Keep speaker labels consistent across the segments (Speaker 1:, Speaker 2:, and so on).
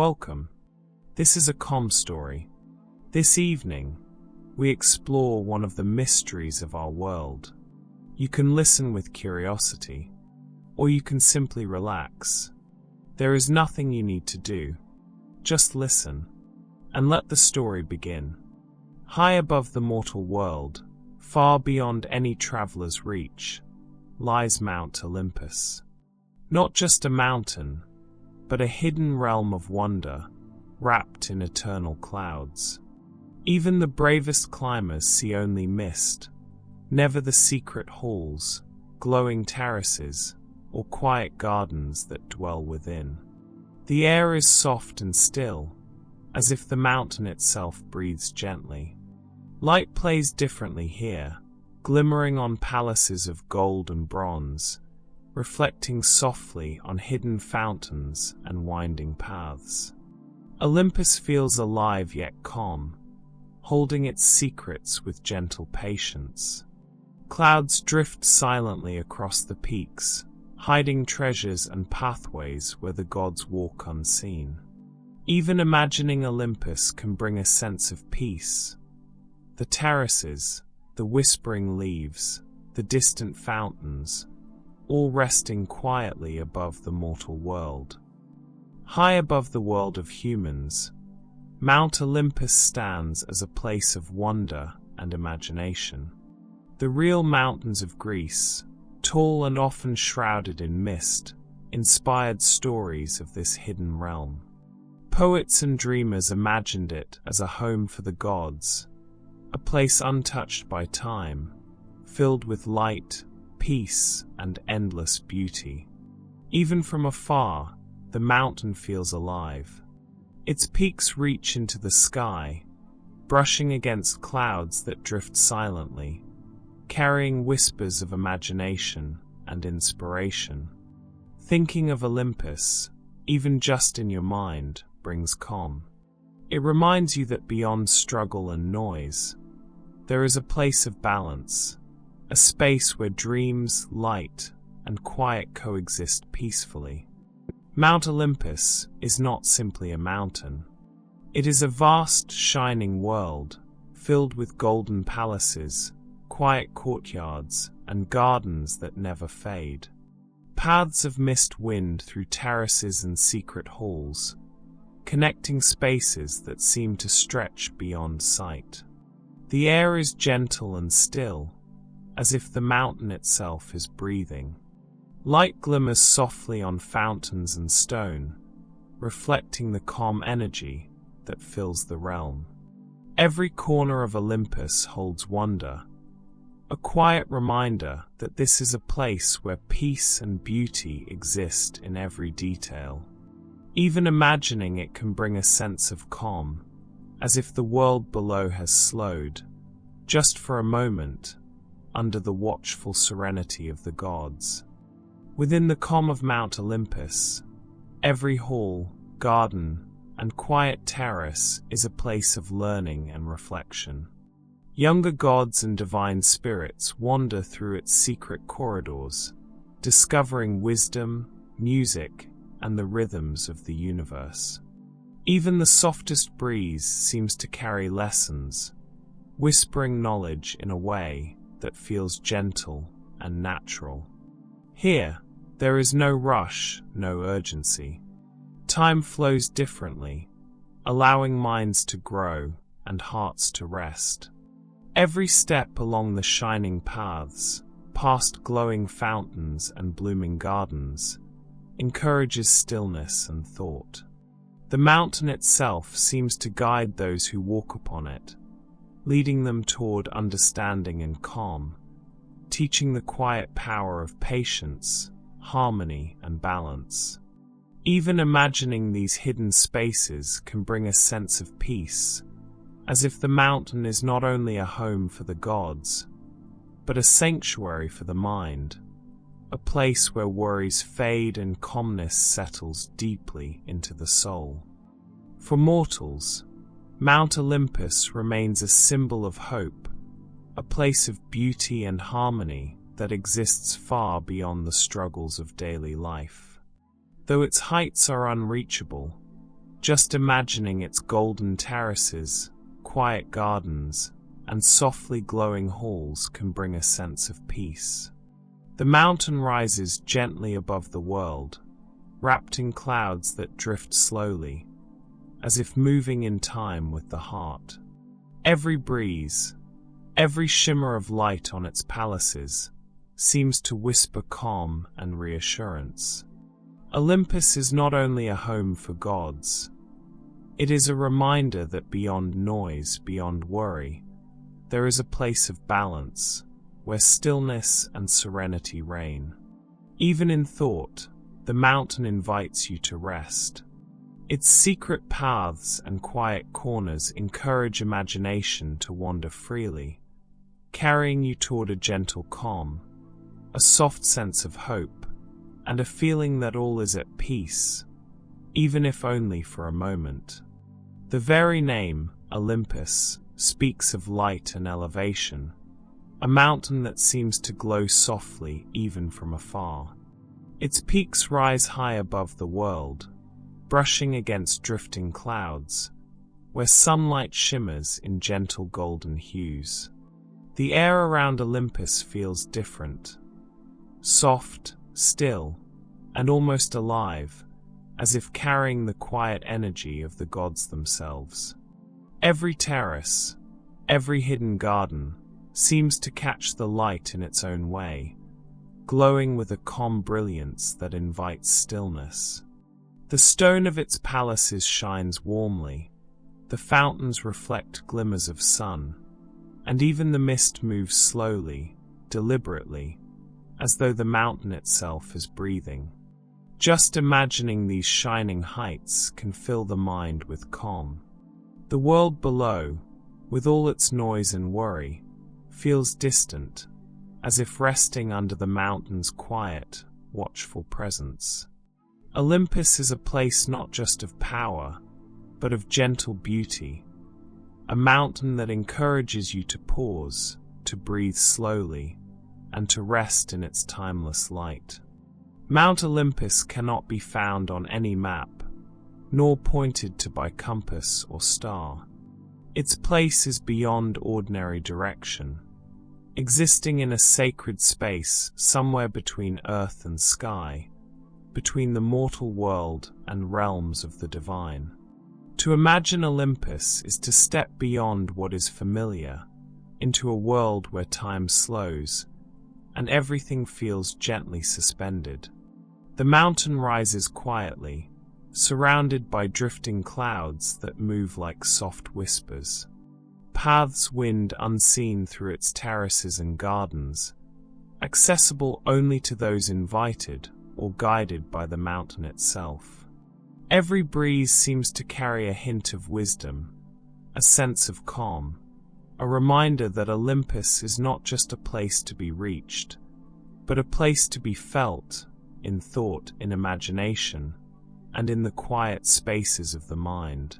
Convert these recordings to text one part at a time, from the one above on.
Speaker 1: Welcome. This is a calm story. This evening, we explore one of the mysteries of our world. You can listen with curiosity, or you can simply relax. There is nothing you need to do. Just listen, and let the story begin. High above the mortal world, far beyond any traveler's reach, lies Mount Olympus. Not just a mountain, but a hidden realm of wonder, wrapped in eternal clouds. Even the bravest climbers see only mist, never the secret halls, glowing terraces, or quiet gardens that dwell within. The air is soft and still, as if the mountain itself breathes gently. Light plays differently here, glimmering on palaces of gold and bronze, reflecting softly on hidden fountains and winding paths. Olympus feels alive yet calm, holding its secrets with gentle patience. Clouds drift silently across the peaks, hiding treasures and pathways where the gods walk unseen. Even imagining Olympus can bring a sense of peace. The terraces, the whispering leaves, the distant fountains, all resting quietly above the mortal world. High above the world of humans, Mount Olympus stands as a place of wonder and imagination. The real mountains of Greece, tall and often shrouded in mist, inspired stories of this hidden realm. Poets and dreamers imagined it as a home for the gods, a place untouched by time, filled with light, peace, and endless beauty. Even from afar, the mountain feels alive. Its peaks reach into the sky, brushing against clouds that drift silently, carrying whispers of imagination and inspiration. Thinking of Olympus, even just in your mind, brings calm. It reminds you that beyond struggle and noise, there is a place of balance, a space where dreams, light, and quiet coexist peacefully. Mount Olympus is not simply a mountain. It is a vast, shining world, filled with golden palaces, quiet courtyards, and gardens that never fade. Paths of mist wind through terraces and secret halls, connecting spaces that seem to stretch beyond sight. The air is gentle and still, as if the mountain itself is breathing. Light glimmers softly on fountains and stone, reflecting the calm energy that fills the realm. Every corner of Olympus holds wonder, a quiet reminder that this is a place where peace and beauty exist in every detail. Even imagining it can bring a sense of calm, as if the world below has slowed, just for a moment, under the watchful serenity of the gods. Within the calm of Mount Olympus, every hall, garden, and quiet terrace is a place of learning and reflection. Younger gods and divine spirits wander through its secret corridors, discovering wisdom, music, and the rhythms of the universe. Even the softest breeze seems to carry lessons, whispering knowledge in a way that feels gentle and natural. Here, there is no rush, no urgency. Time flows differently, allowing minds to grow and hearts to rest. Every step along the shining paths, past glowing fountains and blooming gardens, encourages stillness and thought. The mountain itself seems to guide those who walk upon it, leading them toward understanding and calm, teaching the quiet power of patience, harmony, and balance. Even imagining these hidden spaces can bring a sense of peace, as if the mountain is not only a home for the gods, but a sanctuary for the mind, a place where worries fade and calmness settles deeply into the soul. For mortals, Mount Olympus remains a symbol of hope, a place of beauty and harmony that exists far beyond the struggles of daily life. Though its heights are unreachable, Just imagining its golden terraces, quiet gardens, and softly glowing halls can bring a sense of peace. The mountain rises gently above the world, wrapped in clouds that drift slowly, as if moving in time with the heart. Every breeze, every shimmer of light on its palaces, seems to whisper calm and reassurance. Olympus is not only a home for gods. It is a reminder that beyond noise, beyond worry, there is a place of balance, where stillness and serenity reign. Even in thought, the mountain invites you to rest. Its secret paths and quiet corners encourage imagination to wander freely, carrying you toward a gentle calm, a soft sense of hope, and a feeling that all is at peace, even if only for a moment. The very name, Olympus, speaks of light and elevation, a mountain that seems to glow softly even from afar. Its peaks rise high above the world, brushing against drifting clouds, where sunlight shimmers in gentle golden hues. The air around Olympus feels different, soft, still, and almost alive, as if carrying the quiet energy of the gods themselves. Every terrace, every hidden garden, seems to catch the light in its own way, glowing with a calm brilliance that invites stillness. The stone of its palaces shines warmly, the fountains reflect glimmers of sun, and even the mist moves slowly, deliberately, as though the mountain itself is breathing. Just imagining these shining heights can fill the mind with calm. The world below, with all its noise and worry, feels distant, as if resting under the mountain's quiet, watchful presence. Olympus is a place not just of power, but of gentle beauty, a mountain that encourages you to pause, to breathe slowly, and to rest in its timeless light. Mount Olympus cannot be found on any map, nor pointed to by compass or star. Its place is beyond ordinary direction, existing in a sacred space somewhere between earth and sky, between the mortal world and realms of the divine. To imagine Olympus is to step beyond what is familiar, into a world where time slows, and everything feels gently suspended. The mountain rises quietly, surrounded by drifting clouds that move like soft whispers. Paths wind unseen through its terraces and gardens, accessible only to those invited or guided by the mountain itself. Every breeze seems to carry a hint of wisdom, a sense of calm, a reminder that Olympus is not just a place to be reached, but a place to be felt, in thought, in imagination, and in the quiet spaces of the mind.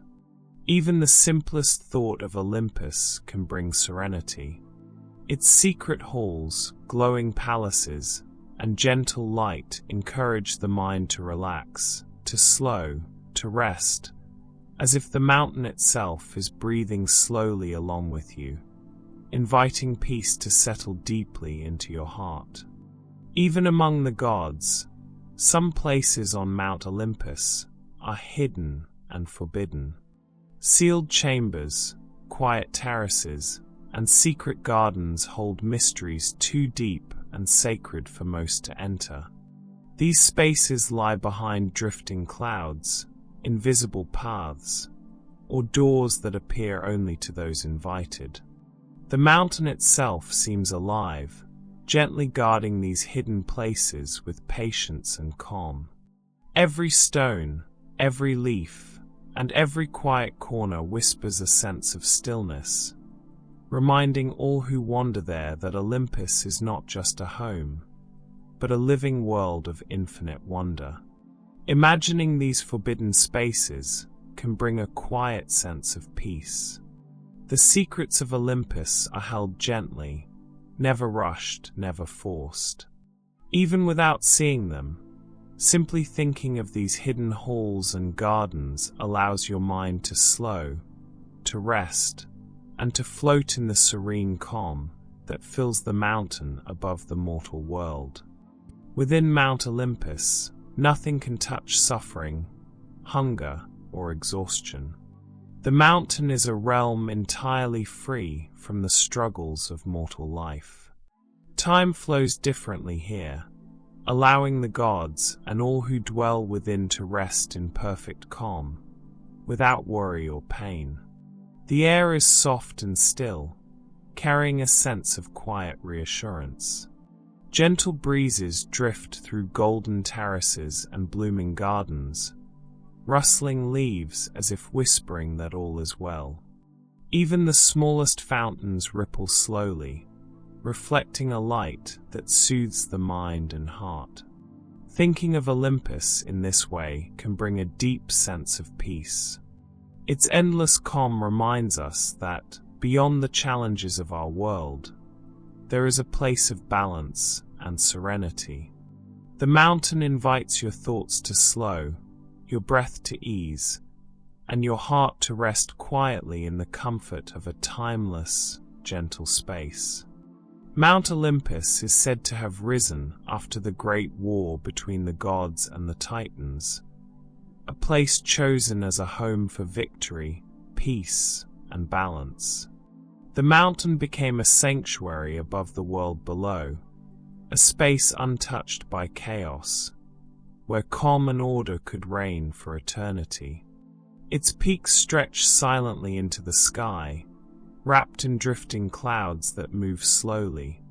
Speaker 1: Even the simplest thought of Olympus can bring serenity. Its secret halls, glowing palaces, and gentle light encourage the mind to relax, to slow, to rest, as if the mountain itself is breathing slowly along with you, inviting peace to settle deeply into your heart. Even among the gods, some places on Mount Olympus are hidden and forbidden. Sealed chambers, quiet terraces, and secret gardens hold mysteries too deep and sacred for most to enter. These spaces lie behind drifting clouds, invisible paths, or doors that appear only to those invited. The mountain itself seems alive, gently guarding these hidden places with patience and calm. Every stone, every leaf, and every quiet corner whispers a sense of stillness, reminding all who wander there that Olympus is not just a home, but a living world of infinite wonder. Imagining these forbidden spaces can bring a quiet sense of peace. The secrets of Olympus are held gently, never rushed, never forced. Even without seeing them, Simply thinking of these hidden halls and gardens allows your mind to slow, to rest, and to float in the serene calm that fills the mountain above the mortal world. Within Mount Olympus, nothing can touch suffering, hunger, or exhaustion. The mountain is a realm entirely free from the struggles of mortal life. Time flows differently here, allowing the gods and all who dwell within to rest in perfect calm, without worry or pain. The air is soft and still, carrying a sense of quiet reassurance. Gentle breezes drift through golden terraces and blooming gardens, rustling leaves as if whispering that all is well. Even the smallest fountains ripple slowly, reflecting a light that soothes the mind and heart. Thinking of Olympus in this way can bring a deep sense of peace. Its endless calm reminds us that, beyond the challenges of our world, there is a place of balance and serenity. The mountain invites your thoughts to slow, your breath to ease, and your heart to rest quietly in the comfort of a timeless, gentle space. Mount Olympus is said to have risen after the great war between the gods and the Titans, a place chosen as a home for victory, peace, and balance. The mountain became a sanctuary above the world below, a space untouched by chaos, where calm and order could reign for eternity. Its peaks stretch silently into the sky, wrapped in drifting clouds that move slowly,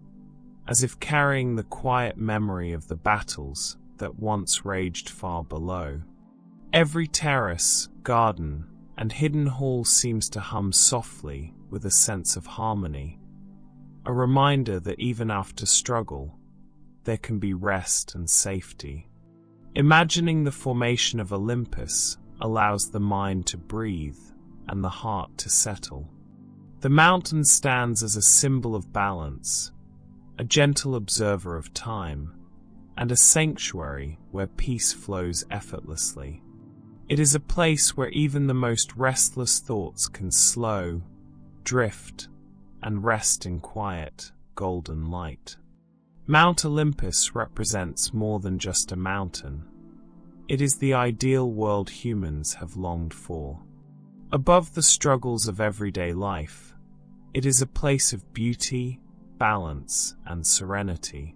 Speaker 1: as if carrying the quiet memory of the battles that once raged far below. Every terrace, garden, and hidden hall seems to hum softly with a sense of harmony, a reminder that even after struggle, there can be rest and safety. Imagining the formation of Olympus allows the mind to breathe and the heart to settle. The mountain stands as a symbol of balance, a gentle observer of time, and a sanctuary where peace flows effortlessly. It is a place where even the most restless thoughts can slow, drift, and rest in quiet, golden light. Mount Olympus represents more than just a mountain. It is the ideal world humans have longed for. Above the struggles of everyday life, it is a place of beauty, balance, and serenity.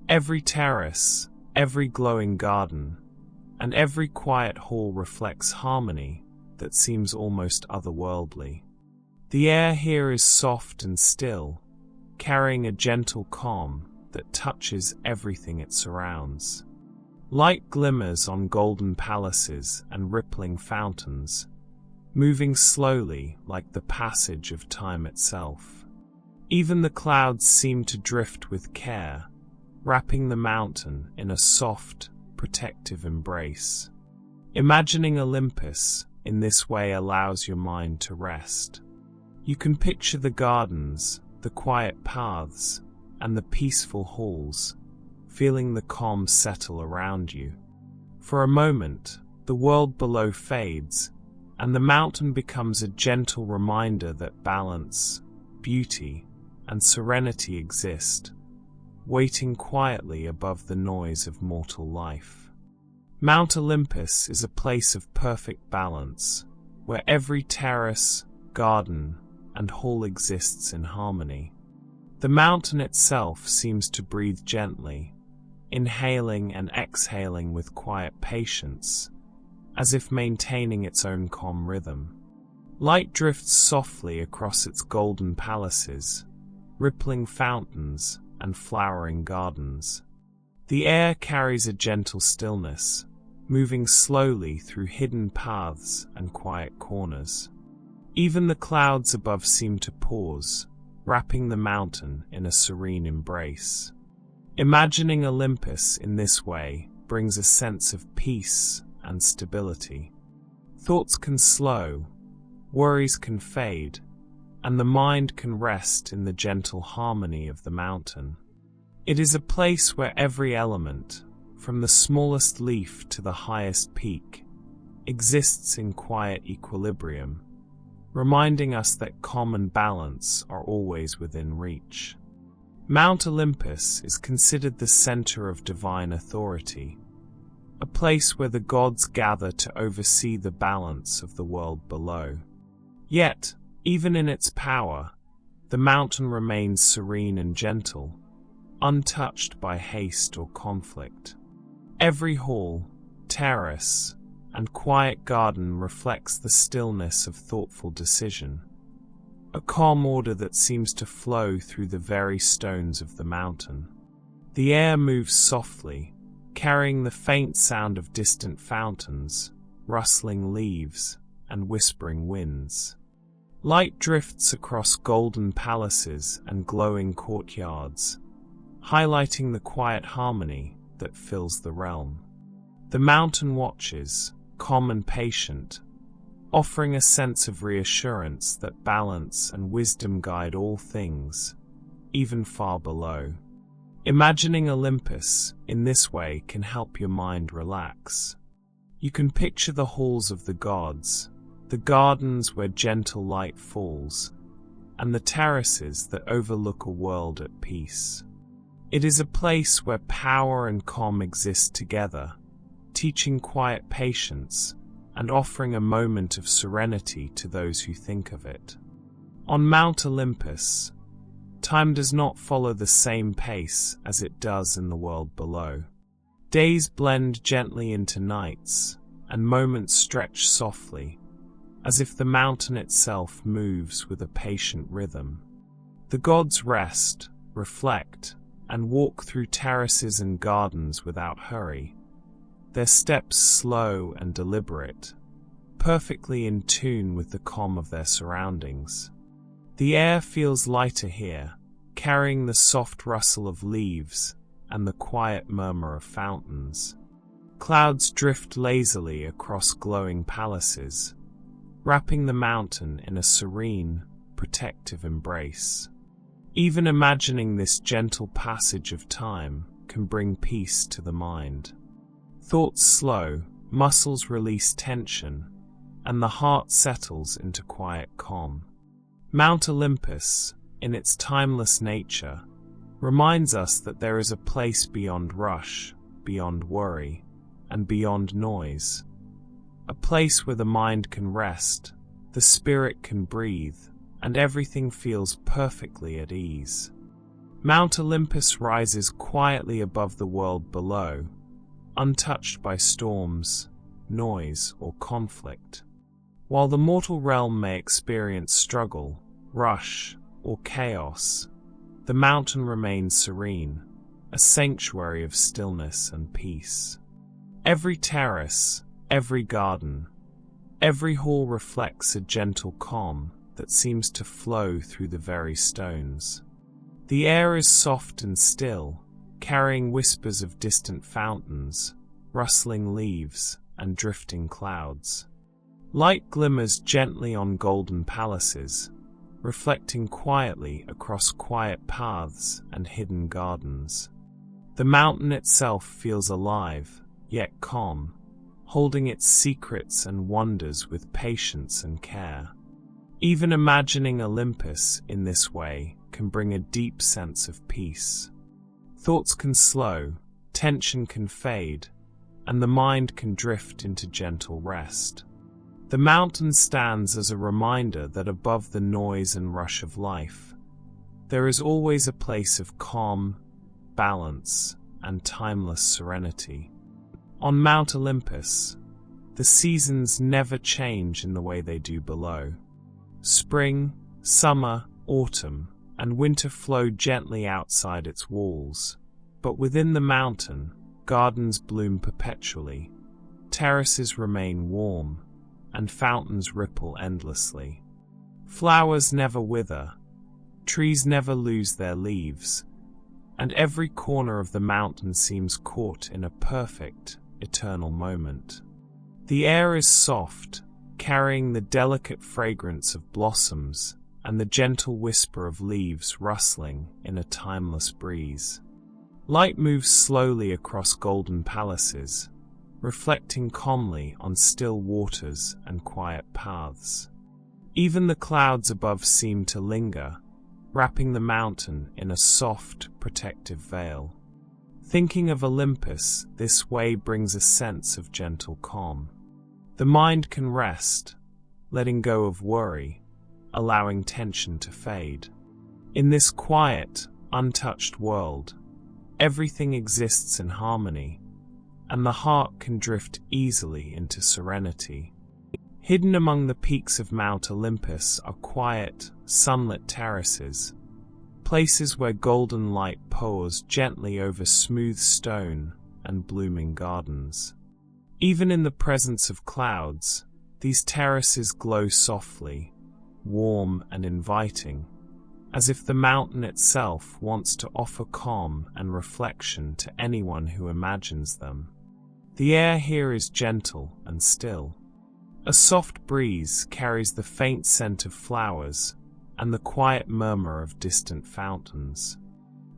Speaker 1: Every terrace, every glowing garden, and every quiet hall reflects harmony that seems almost otherworldly. The air here is soft and still, carrying a gentle calm that touches everything it surrounds. Light glimmers on golden palaces and rippling fountains, moving slowly like the passage of time itself. Even the clouds seem to drift with care, wrapping the mountain in a soft, protective embrace. Imagining Olympus in this way allows your mind to rest. You can picture the gardens, the quiet paths, and the peaceful halls, feeling the calm settle around you. For a moment, the world below fades, and the mountain becomes a gentle reminder that balance, beauty, and serenity exist, waiting quietly above the noise of mortal life. Mount Olympus is a place of perfect balance, where every terrace, garden, and hall exists in harmony. The mountain itself seems to breathe gently, inhaling and exhaling with quiet patience, as if maintaining its own calm rhythm. Light drifts softly across its golden palaces, rippling fountains, and flowering gardens. The air carries a gentle stillness, moving slowly through hidden paths and quiet corners. Even the clouds above seem to pause, wrapping the mountain in a serene embrace. Imagining Olympus in this way brings a sense of peace and stability. Thoughts can slow, worries can fade, and the mind can rest in the gentle harmony of the mountain. It is a place where every element, from the smallest leaf to the highest peak, exists in quiet equilibrium, reminding us that calm and balance are always within reach. Mount Olympus is considered the center of divine authority, a place where the gods gather to oversee the balance of the world below. Yet, even in its power, the mountain remains serene and gentle, untouched by haste or conflict. Every hall, terrace, and quiet garden reflects the stillness of thoughtful decision, a calm order that seems to flow through the very stones of the mountain. The air moves softly, carrying the faint sound of distant fountains, rustling leaves, and whispering winds. Light drifts across golden palaces and glowing courtyards, highlighting the quiet harmony that fills the realm. The mountain watches, calm and patient, offering a sense of reassurance that balance and wisdom guide all things, even far below. Imagining Olympus in this way can help your mind relax. You can picture the halls of the gods, the gardens where gentle light falls, and the terraces that overlook a world at peace. It is a place where power and calm exist together, teaching quiet patience and offering a moment of serenity to those who think of it. On Mount Olympus, time does not follow the same pace as it does in the world below. Days blend gently into nights, and moments stretch softly, as if the mountain itself moves with a patient rhythm. The gods rest, reflect, and walk through terraces and gardens without hurry, their steps slow and deliberate, perfectly in tune with the calm of their surroundings. The air feels lighter here, carrying the soft rustle of leaves and the quiet murmur of fountains. Clouds drift lazily across glowing palaces, wrapping the mountain in a serene, protective embrace. Even imagining this gentle passage of time can bring peace to the mind. Thoughts slow, muscles release tension, and the heart settles into quiet calm. Mount Olympus, in its timeless nature, reminds us that there is a place beyond rush, beyond worry, and beyond noise. A place where the mind can rest, the spirit can breathe, and everything feels perfectly at ease. Mount Olympus rises quietly above the world below, untouched by storms, noise, or conflict. While the mortal realm may experience struggle, rush, or chaos, the mountain remains serene, a sanctuary of stillness and peace. Every terrace, every garden, every hall reflects a gentle calm that seems to flow through the very stones. The air is soft and still, carrying whispers of distant fountains, rustling leaves, and drifting clouds. Light glimmers gently on golden palaces, reflecting quietly across quiet paths and hidden gardens. The mountain itself feels alive, yet calm, holding its secrets and wonders with patience and care. Even imagining Olympus in this way can bring a deep sense of peace. Thoughts can slow, tension can fade, and the mind can drift into gentle rest. The mountain stands as a reminder that above the noise and rush of life, there is always a place of calm, balance, and timeless serenity. On Mount Olympus, the seasons never change in the way they do below. Spring, summer, autumn, and winter flow gently outside its walls, but within the mountain, gardens bloom perpetually, terraces remain warm, and fountains ripple endlessly. Flowers never wither, trees never lose their leaves, and every corner of the mountain seems caught in a perfect, eternal moment. The air is soft, carrying the delicate fragrance of blossoms and the gentle whisper of leaves rustling in a timeless breeze. Light moves slowly across golden palaces, reflecting calmly on still waters and quiet paths. Even the clouds above seem to linger, wrapping the mountain in a soft, protective veil. Thinking of Olympus this way brings a sense of gentle calm. The mind can rest, letting go of worry, allowing tension to fade. In this quiet, untouched world, everything exists in harmony, and the heart can drift easily into serenity. Hidden among the peaks of Mount Olympus are quiet, sunlit terraces, places where golden light pours gently over smooth stone and blooming gardens. Even in the presence of clouds, these terraces glow softly, warm and inviting, as if the mountain itself wants to offer calm and reflection to anyone who imagines them. The air here is gentle and still. A soft breeze carries the faint scent of flowers and the quiet murmur of distant fountains.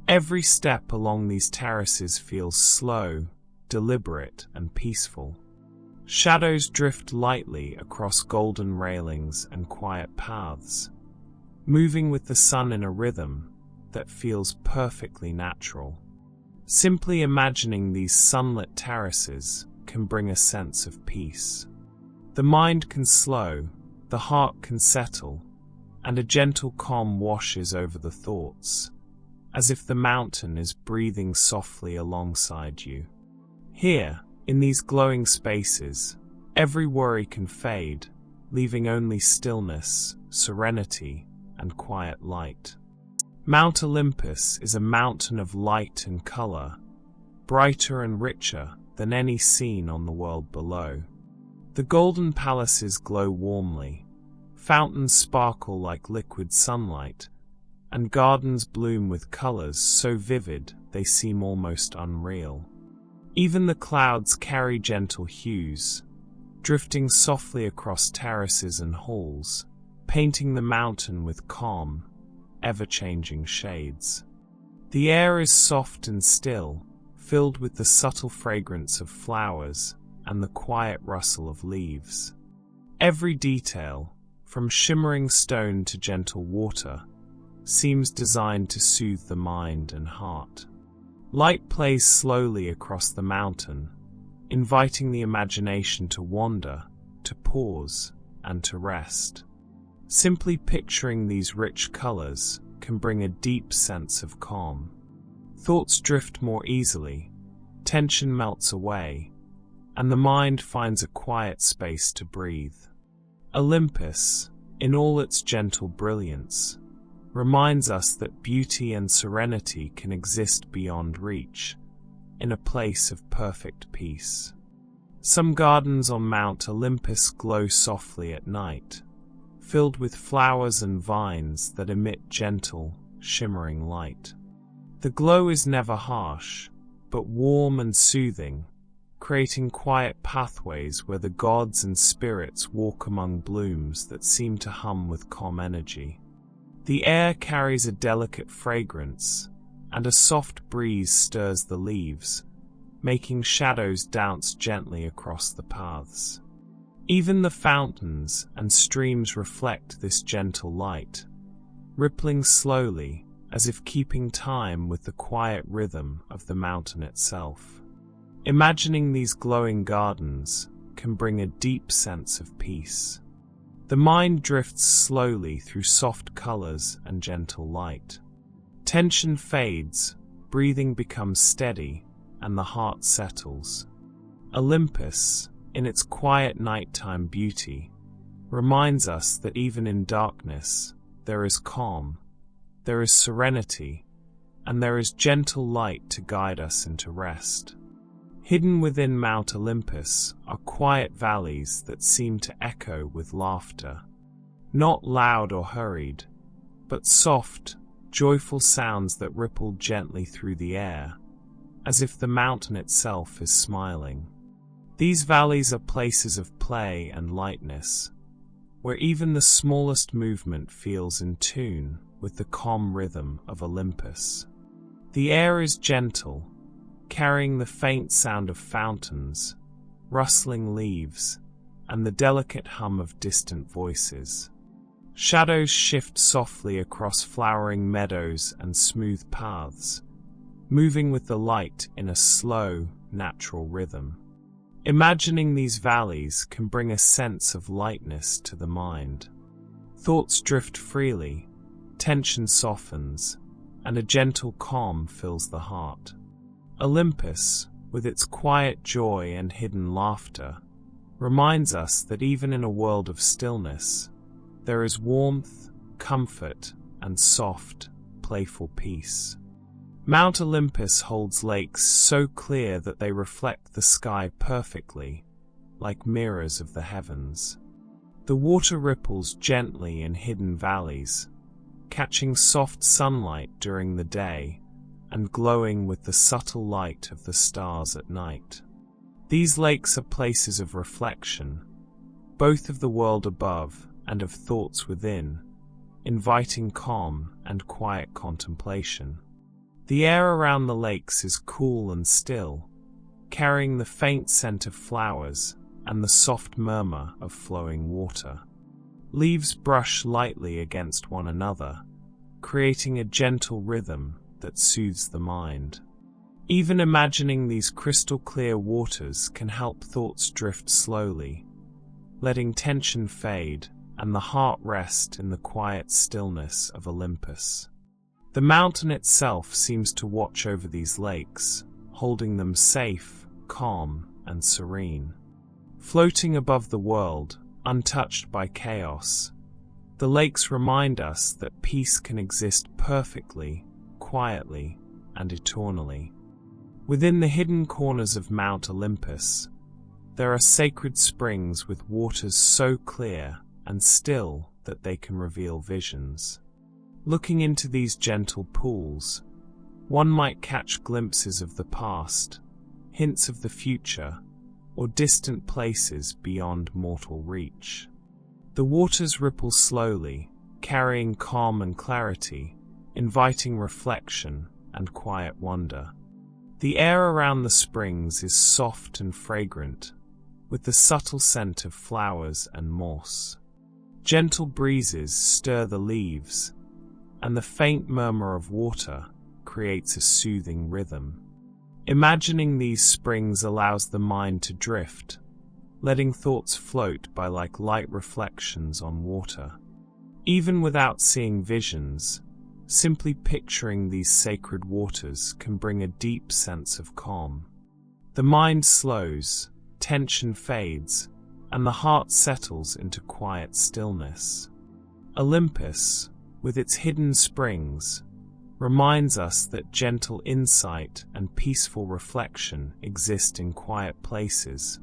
Speaker 1: Every step along these terraces feels slow, deliberate, and peaceful. Shadows drift lightly across golden railings and quiet paths, moving with the sun in a rhythm that feels perfectly natural. Simply imagining these sunlit terraces can bring a sense of peace. The mind can slow, the heart can settle, and a gentle calm washes over the thoughts, as if the mountain is breathing softly alongside you. Here, in these glowing spaces, every worry can fade, leaving only stillness, serenity, and quiet light. Mount Olympus is a mountain of light and color, brighter and richer than any seen on the world below. The golden palaces glow warmly, fountains sparkle like liquid sunlight, and gardens bloom with colors so vivid they seem almost unreal. Even the clouds carry gentle hues, drifting softly across terraces and halls, painting the mountain with calm, ever-changing shades. The air is soft and still, filled with the subtle fragrance of flowers and the quiet rustle of leaves. Every detail, from shimmering stone to gentle water, seems designed to soothe the mind and heart. Light plays slowly across the mountain, inviting the imagination to wander, to pause, and to rest. Simply picturing these rich colors can bring a deep sense of calm. Thoughts drift more easily, tension melts away, and the mind finds a quiet space to breathe. Olympus, in all its gentle brilliance, reminds us that beauty and serenity can exist beyond reach, in a place of perfect peace. Some gardens on Mount Olympus glow softly at night, filled with flowers and vines that emit gentle, shimmering light. The glow is never harsh, but warm and soothing, creating quiet pathways where the gods and spirits walk among blooms that seem to hum with calm energy. The air carries a delicate fragrance, and a soft breeze stirs the leaves, making shadows dance gently across the paths. Even the fountains and streams reflect this gentle light, rippling slowly as if keeping time with the quiet rhythm of the mountain itself. Imagining these glowing gardens can bring a deep sense of peace. The mind drifts slowly through soft colors and gentle light. Tension fades, breathing becomes steady, and the heart settles. Olympus, in its quiet nighttime beauty, reminds us that even in darkness, there is calm, there is serenity, and there is gentle light to guide us into rest. Hidden within Mount Olympus are quiet valleys that seem to echo with laughter. Not loud or hurried, but soft, joyful sounds that ripple gently through the air, as if the mountain itself is smiling. These valleys are places of play and lightness, where even the smallest movement feels in tune with the calm rhythm of Olympus. The air is gentle, carrying the faint sound of fountains, rustling leaves, and the delicate hum of distant voices. Shadows shift softly across flowering meadows and smooth paths, moving with the light in a slow, natural rhythm. Imagining these valleys can bring a sense of lightness to the mind. Thoughts drift freely, tension softens, and a gentle calm fills the heart. Olympus, with its quiet joy and hidden laughter, reminds us that even in a world of stillness, there is warmth, comfort, and soft, playful peace. Mount Olympus holds lakes so clear that they reflect the sky perfectly, like mirrors of the heavens. The water ripples gently in hidden valleys, catching soft sunlight during the day and glowing with the subtle light of the stars at night. These lakes are places of reflection, both of the world above and of thoughts within, inviting calm and quiet contemplation. The air around the lakes is cool and still, carrying the faint scent of flowers and the soft murmur of flowing water. Leaves brush lightly against one another, creating a gentle rhythm that soothes the mind. Even imagining these crystal-clear waters can help thoughts drift slowly, letting tension fade and the heart rest in the quiet stillness of Olympus. The mountain itself seems to watch over these lakes, holding them safe, calm, and serene. Floating above the world, untouched by chaos, the lakes remind us that peace can exist perfectly, quietly, and eternally. Within the hidden corners of Mount Olympus, there are sacred springs with waters so clear and still that they can reveal visions. Looking into these gentle pools, one might catch glimpses of the past, hints of the future, or distant places beyond mortal reach. The waters ripple slowly, carrying calm and clarity, inviting reflection and quiet wonder. The air around the springs is soft and fragrant, with the subtle scent of flowers and moss. Gentle breezes stir the leaves, and the faint murmur of water creates a soothing rhythm. Imagining these springs allows the mind to drift, letting thoughts float by like light reflections on water. Even without seeing visions, simply picturing these sacred waters can bring a deep sense of calm. The mind slows, tension fades, and the heart settles into quiet stillness. Olympus, with its hidden springs, reminds us that gentle insight and peaceful reflection exist in quiet places,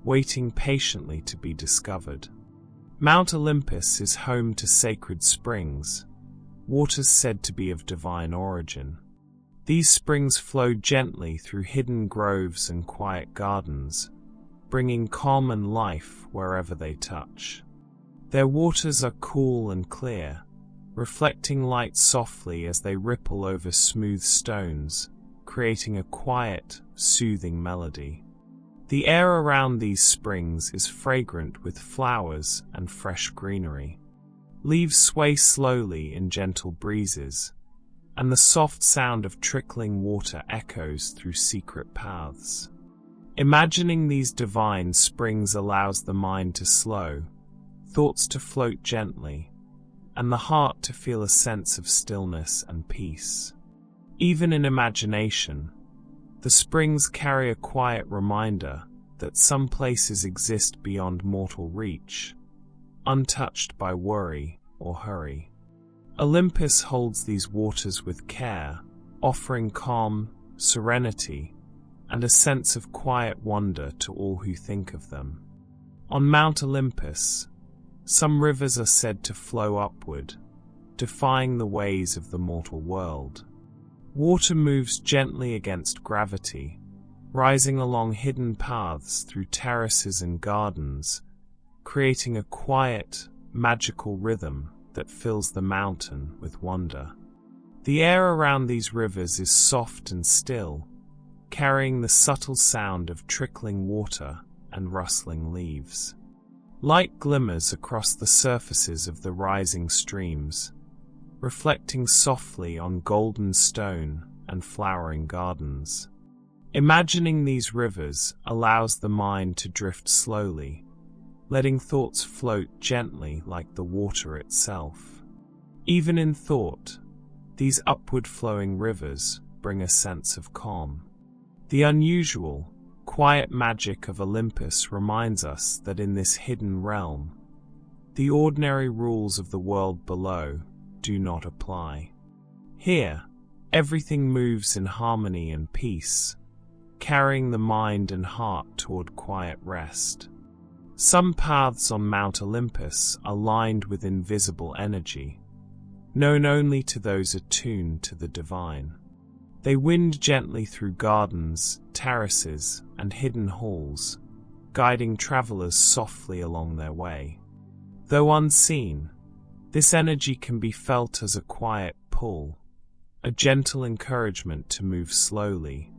Speaker 1: waiting patiently to be discovered. Mount Olympus is home to sacred springs, waters said to be of divine origin. These springs flow gently through hidden groves and quiet gardens, bringing calm and life wherever they touch. Their waters are cool and clear, reflecting light softly as they ripple over smooth stones, creating a quiet, soothing melody. The air around these springs is fragrant with flowers and fresh greenery. Leaves sway slowly in gentle breezes, and the soft sound of trickling water echoes through secret paths. Imagining these divine springs allows the mind to slow, thoughts to float gently, and the heart to feel a sense of stillness and peace. Even in imagination, the springs carry a quiet reminder that some places exist beyond mortal reach, untouched by worry or hurry. Olympus holds these waters with care, offering calm, serenity, and a sense of quiet wonder to all who think of them. On Mount Olympus, some rivers are said to flow upward, defying the ways of the mortal world. Water moves gently against gravity, rising along hidden paths through terraces and gardens, creating a quiet, magical rhythm that fills the mountain with wonder. The air around these rivers is soft and still, carrying the subtle sound of trickling water and rustling leaves. Light glimmers across the surfaces of the rising streams, reflecting softly on golden stone and flowering gardens. Imagining these rivers allows the mind to drift slowly, letting thoughts float gently like the water itself. Even in thought, these upward-flowing rivers bring a sense of calm. The unusual, quiet magic of Olympus reminds us that in this hidden realm, the ordinary rules of the world below do not apply. Here, everything moves in harmony and peace, carrying the mind and heart toward quiet rest. Some paths on Mount Olympus are lined with invisible energy, known only to those attuned to the divine. They wind gently through gardens, terraces, and hidden halls, guiding travelers softly along their way. Though unseen, this energy can be felt as a quiet pull, a gentle encouragement to move slowly,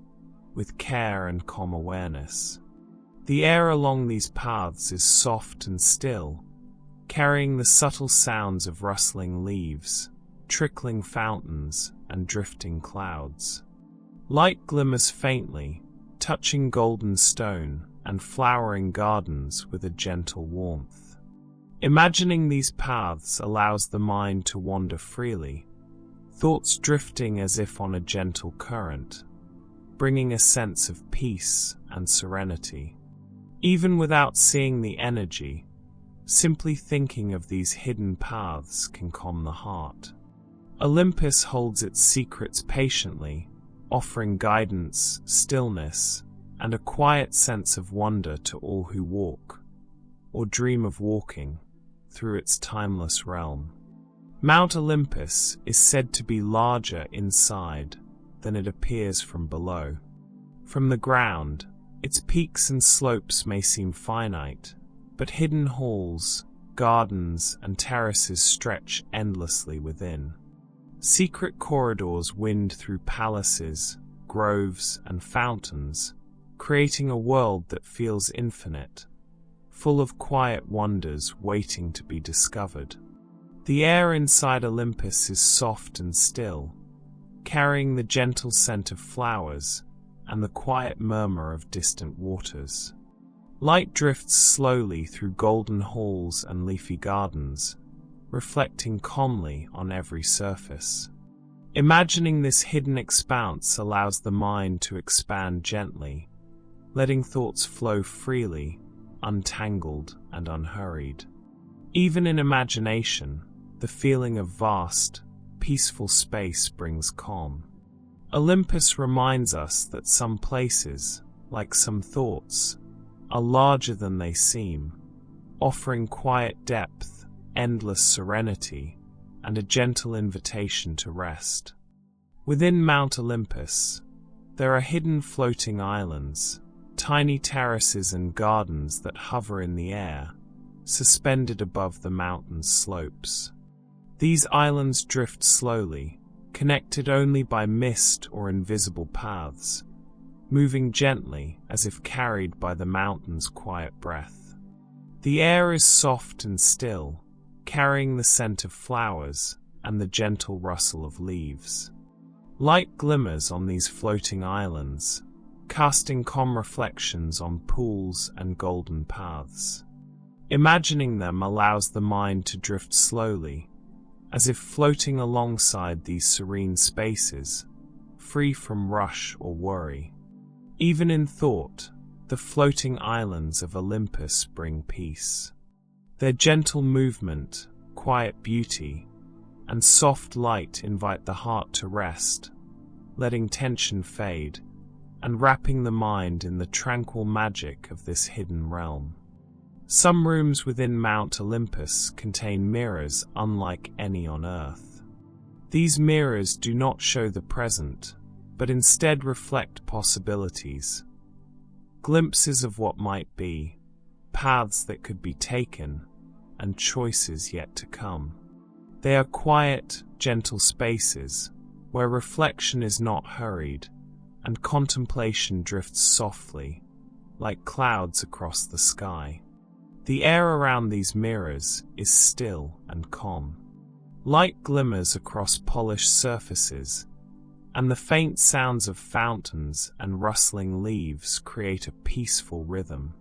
Speaker 1: with care and calm awareness. The air along these paths is soft and still, carrying the subtle sounds of rustling leaves, trickling fountains, and drifting clouds. Light glimmers faintly, touching golden stone and flowering gardens with a gentle warmth. Imagining these paths allows the mind to wander freely, thoughts drifting as if on a gentle current, bringing a sense of peace and serenity. Even without seeing the energy, simply thinking of these hidden paths can calm the heart. Olympus holds its secrets patiently, offering guidance, stillness, and a quiet sense of wonder to all who walk, or dream of walking, through its timeless realm. Mount Olympus is said to be larger inside than it appears from below. From the ground, its peaks and slopes may seem finite, but hidden halls, gardens, and terraces stretch endlessly within. Secret corridors wind through palaces, groves, and fountains, creating a world that feels infinite, full of quiet wonders waiting to be discovered. The air inside Olympus is soft and still, carrying the gentle scent of flowers and the quiet murmur of distant waters. Light drifts slowly through golden halls and leafy gardens, reflecting calmly on every surface. Imagining this hidden expanse allows the mind to expand gently, letting thoughts flow freely, untangled and unhurried. Even in imagination, the feeling of vast, peaceful space brings calm. Olympus reminds us that some places, like some thoughts, are larger than they seem, offering quiet depth, endless serenity, and a gentle invitation to rest. Within Mount Olympus, there are hidden floating islands, tiny terraces and gardens that hover in the air, suspended above the mountain's slopes. These islands drift slowly, connected only by mist or invisible paths, moving gently as if carried by the mountain's quiet breath. The air is soft and still, carrying the scent of flowers and the gentle rustle of leaves. Light glimmers on these floating islands, casting calm reflections on pools and golden paths. Imagining them allows the mind to drift slowly, as if floating alongside these serene spaces, free from rush or worry. Even in thought, the floating islands of Olympus bring peace. Their gentle movement, quiet beauty, and soft light invite the heart to rest, letting tension fade, and wrapping the mind in the tranquil magic of this hidden realm. Some rooms within Mount Olympus contain mirrors unlike any on Earth. These mirrors do not show the present, but instead reflect possibilities, glimpses of what might be, paths that could be taken, and choices yet to come. They are quiet, gentle spaces, where reflection is not hurried, and contemplation drifts softly, like clouds across the sky. The air around these mirrors is still and calm. Light glimmers across polished surfaces, and the faint sounds of fountains and rustling leaves create a peaceful rhythm.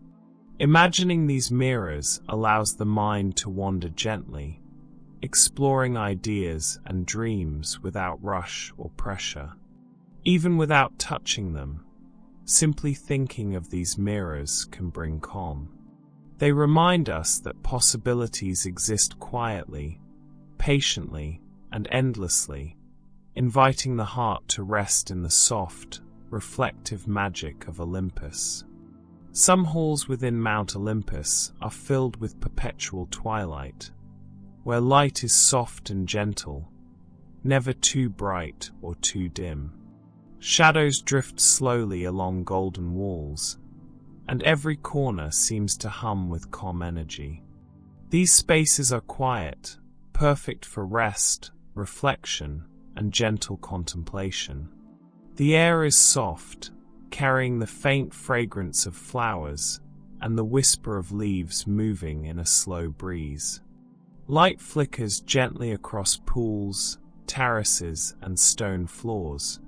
Speaker 1: Imagining these mirrors allows the mind to wander gently, exploring ideas and dreams without rush or pressure. Even without touching them, simply thinking of these mirrors can bring calm. They remind us that possibilities exist quietly, patiently, and endlessly, inviting the heart to rest in the soft, reflective magic of Olympus. Some halls within Mount Olympus are filled with perpetual twilight, where light is soft and gentle, never too bright or too dim. Shadows drift slowly along golden walls, and every corner seems to hum with calm energy. These spaces are quiet, perfect for rest, reflection, and gentle contemplation. The air is soft, carrying the faint fragrance of flowers and the whisper of leaves moving in a slow breeze. Light flickers gently across pools, terraces, and stone floors,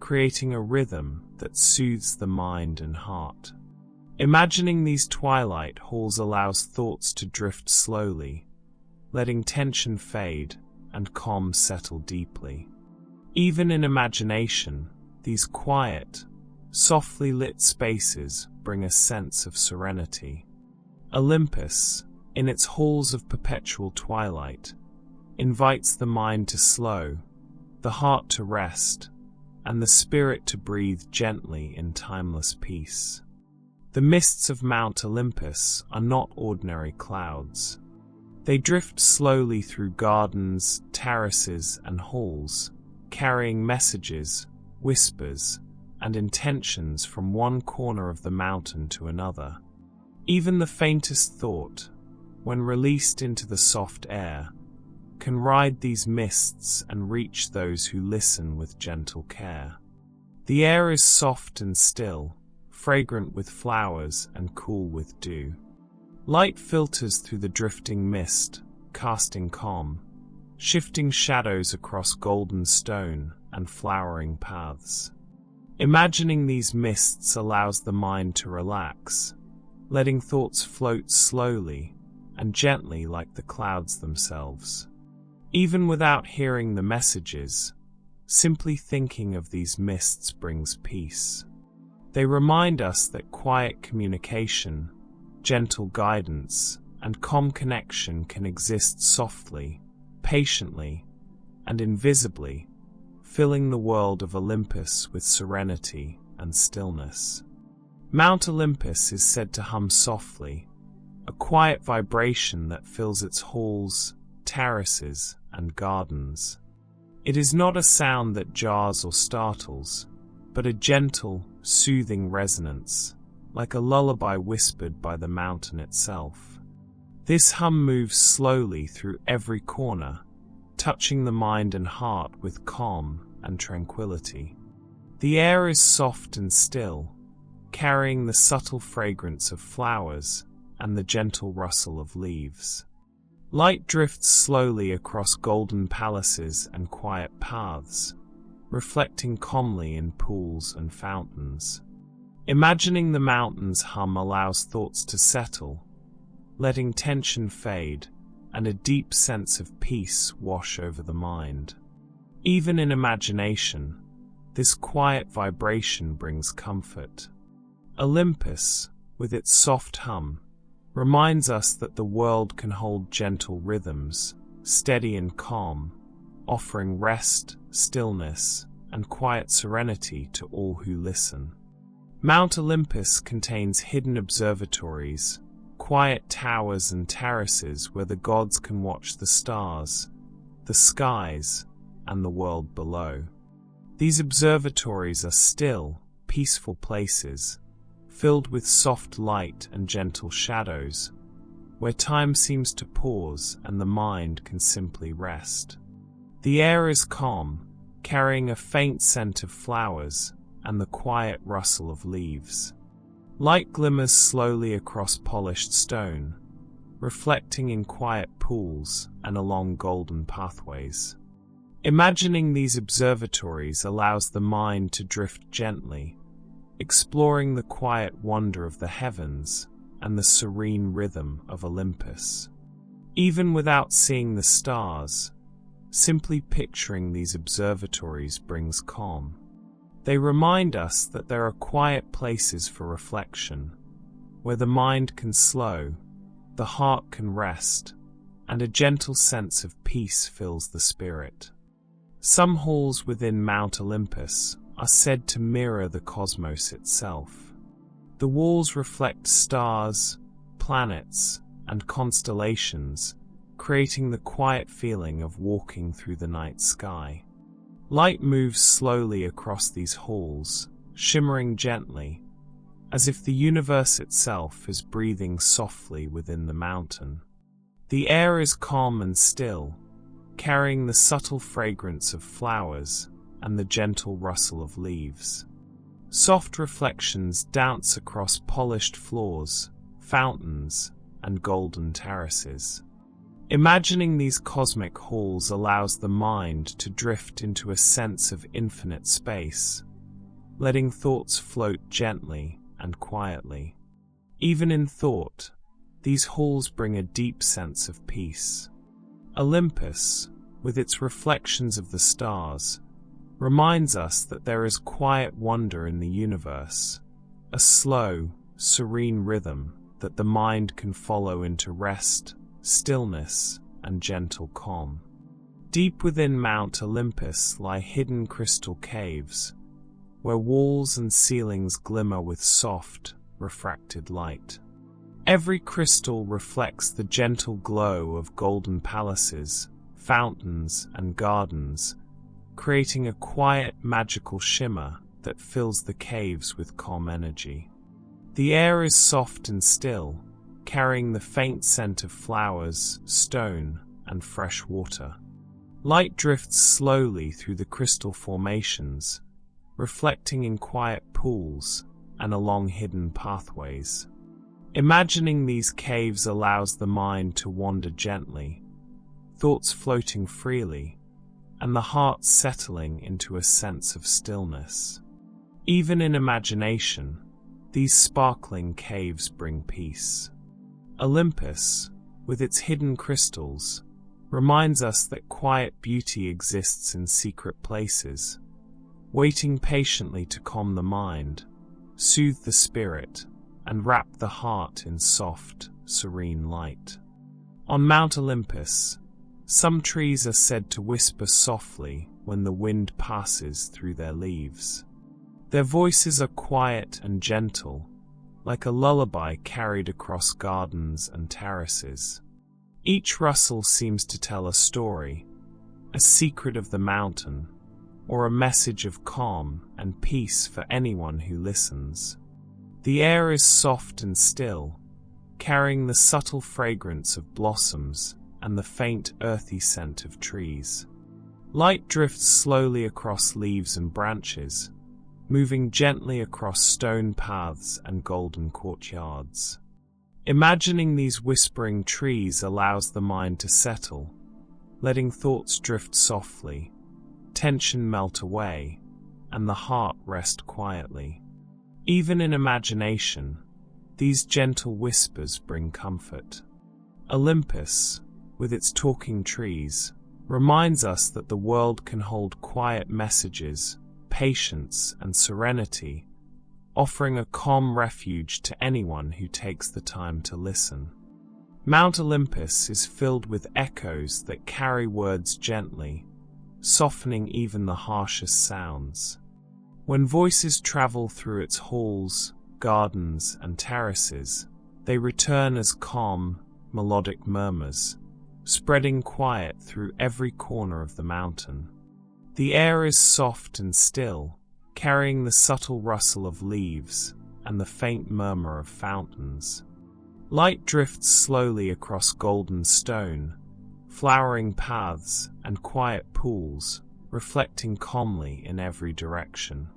Speaker 1: creating a rhythm that soothes the mind and heart. Imagining these twilight halls allows thoughts to drift slowly, letting tension fade and calm settle deeply. Even in imagination, these quiet, softly lit spaces bring a sense of serenity. Olympus, in its halls of perpetual twilight, invites the mind to slow, the heart to rest, and the spirit to breathe gently in timeless peace. The mists of Mount Olympus are not ordinary clouds. They drift slowly through gardens, terraces, and halls, carrying messages, whispers, and intentions from one corner of the mountain to another. Even the faintest thought, when released into the soft air, can ride these mists and reach those who listen with gentle care. The air is soft and still, fragrant with flowers and cool with dew. Light filters through the drifting mist, casting calm, shifting shadows across golden stone and flowering paths. Imagining these mists allows the mind to relax, letting thoughts float slowly and gently like the clouds themselves. Even without hearing the messages, simply thinking of these mists brings peace. They remind us that quiet communication, gentle guidance, and calm connection can exist softly, patiently, and invisibly, filling the world of Olympus with serenity and stillness. Mount Olympus is said to hum softly, a quiet vibration that fills its halls, terraces, and gardens. It is not a sound that jars or startles, but a gentle, soothing resonance, like a lullaby whispered by the mountain itself. This hum moves slowly through every corner, touching the mind and heart with calm and tranquility. The air is soft and still, carrying the subtle fragrance of flowers and the gentle rustle of leaves. Light drifts slowly across golden palaces and quiet paths, reflecting calmly in pools and fountains. Imagining the mountain's hum allows thoughts to settle, letting tension fade and a deep sense of peace wash over the mind. Even in imagination, this quiet vibration brings comfort. Olympus, with its soft hum, reminds us that the world can hold gentle rhythms, steady and calm, offering rest, stillness, and quiet serenity to all who listen. Mount Olympus contains hidden observatories, quiet towers and terraces where the gods can watch the stars, the skies, and the world below. These observatories are still, peaceful places, filled with soft light and gentle shadows, where time seems to pause and the mind can simply rest. The air is calm, carrying a faint scent of flowers and the quiet rustle of leaves. Light glimmers slowly across polished stone, reflecting in quiet pools and along golden pathways. Imagining these observatories allows the mind to drift gently, exploring the quiet wonder of the heavens and the serene rhythm of Olympus. Even without seeing the stars, simply picturing these observatories brings calm. They remind us that there are quiet places for reflection, where the mind can slow, the heart can rest, and a gentle sense of peace fills the spirit. Some halls within Mount Olympus are said to mirror the cosmos itself. The walls reflect stars, planets, and constellations, creating the quiet feeling of walking through the night sky. Light moves slowly across these halls, shimmering gently, as if the universe itself is breathing softly within the mountain. The air is calm and still, carrying the subtle fragrance of flowers and the gentle rustle of leaves. Soft reflections dance across polished floors, fountains, and golden terraces. Imagining these cosmic halls allows the mind to drift into a sense of infinite space, letting thoughts float gently and quietly. Even in thought, these halls bring a deep sense of peace. Olympus, with its reflections of the stars, reminds us that there is quiet wonder in the universe, a slow, serene rhythm that the mind can follow into rest, stillness, and gentle calm. Deep within Mount Olympus lie hidden crystal caves, where walls and ceilings glimmer with soft, refracted light. Every crystal reflects the gentle glow of golden palaces, fountains, and gardens, creating a quiet, magical shimmer that fills the caves with calm energy. The air is soft and still, carrying the faint scent of flowers, stone, and fresh water. Light drifts slowly through the crystal formations, reflecting in quiet pools and along hidden pathways. Imagining these caves allows the mind to wander gently, thoughts floating freely, and the heart settling into a sense of stillness. Even in imagination, these sparkling caves bring peace. Olympus, with its hidden crystals, reminds us that quiet beauty exists in secret places, waiting patiently to calm the mind, soothe the spirit, and wrap the heart in soft, serene light. On Mount Olympus, some trees are said to whisper softly when the wind passes through their leaves. Their voices are quiet and gentle, like a lullaby carried across gardens and terraces. Each rustle seems to tell a story, a secret of the mountain, or a message of calm and peace for anyone who listens. The air is soft and still, carrying the subtle fragrance of blossoms and the faint earthy scent of trees. Light drifts slowly across leaves and branches, moving gently across stone paths and golden courtyards. Imagining these whispering trees allows the mind to settle, letting thoughts drift softly, tension melt away, and the heart rest quietly. Even in imagination, these gentle whispers bring comfort. Olympus, with its talking trees, reminds us that the world can hold quiet messages, patience, and serenity, offering a calm refuge to anyone who takes the time to listen. Mount Olympus is filled with echoes that carry words gently, softening even the harshest sounds. When voices travel through its halls, gardens, and terraces, they return as calm, melodic murmurs, spreading quiet through every corner of the mountain. The air is soft and still, carrying the subtle rustle of leaves and the faint murmur of fountains. Light drifts slowly across golden stone, flowering paths, and quiet pools, reflecting calmly in every direction.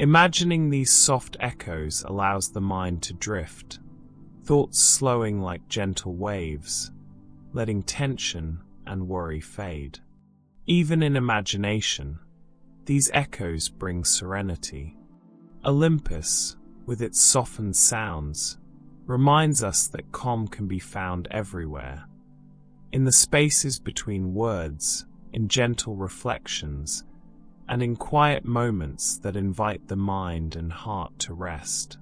Speaker 1: Imagining these soft echoes allows the mind to drift, thoughts slowing like gentle waves, letting tension and worry fade. Even in imagination, these echoes bring serenity. Olympus, with its softened sounds, reminds us that calm can be found everywhere. In the spaces between words, in gentle reflections, and in quiet moments that invite the mind and heart to rest.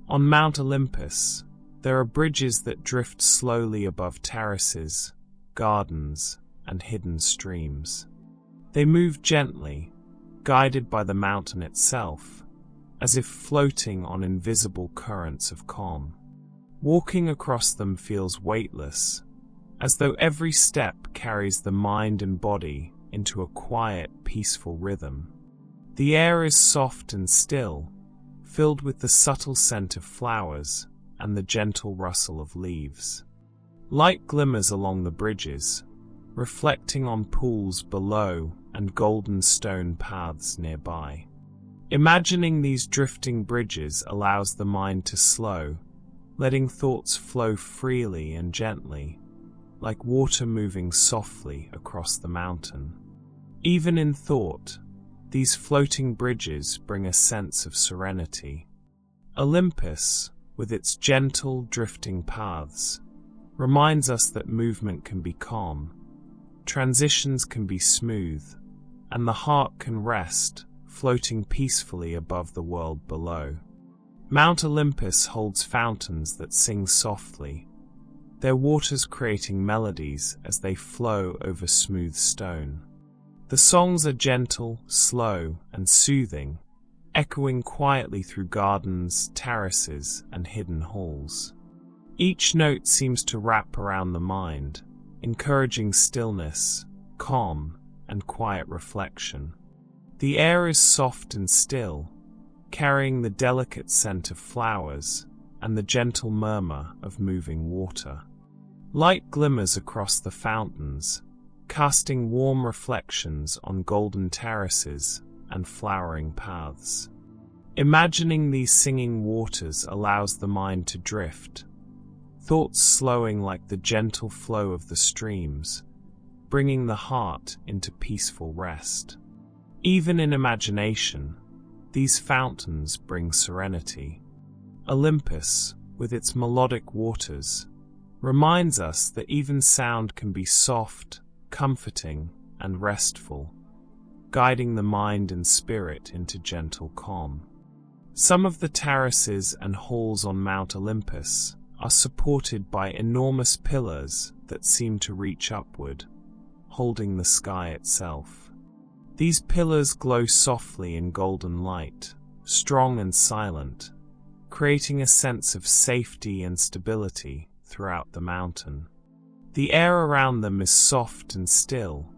Speaker 1: On Mount Olympus, there are bridges that drift slowly above terraces, gardens, and hidden streams. They move gently, guided by the mountain itself, as if floating on invisible currents of calm. Walking across them feels weightless, as though every step carries the mind and body into a quiet, peaceful rhythm. The air is soft and still, filled with the subtle scent of flowers and the gentle rustle of leaves. Light glimmers along the bridges, reflecting on pools below and golden stone paths nearby. Imagining these drifting bridges allows the mind to slow, letting thoughts flow freely and gently, like water moving softly across the mountain. Even in thought, these floating bridges bring a sense of serenity. Olympus, with its gentle, drifting paths, reminds us that movement can be calm, transitions can be smooth, and the heart can rest, floating peacefully above the world below. Mount Olympus holds fountains that sing softly, their waters creating melodies as they flow over smooth stone. The songs are gentle, slow, and soothing, echoing quietly through gardens, terraces, and hidden halls. Each note seems to wrap around the mind, encouraging stillness, calm, and quiet reflection. The air is soft and still, carrying the delicate scent of flowers and the gentle murmur of moving water. Light glimmers across the fountains, casting warm reflections on golden terraces and flowering paths. Imagining these singing waters allows the mind to drift, thoughts slowing like the gentle flow of the streams, bringing the heart into peaceful rest. Even in imagination, these fountains bring serenity. Olympus, with its melodic waters, reminds us that even sound can be soft, comforting, and restful, guiding the mind and spirit into gentle calm. Some of the terraces and halls on Mount Olympus are supported by enormous pillars that seem to reach upward, holding the sky itself. These pillars glow softly in golden light, strong and silent, creating a sense of safety and stability throughout the mountain. The air around them is soft and still,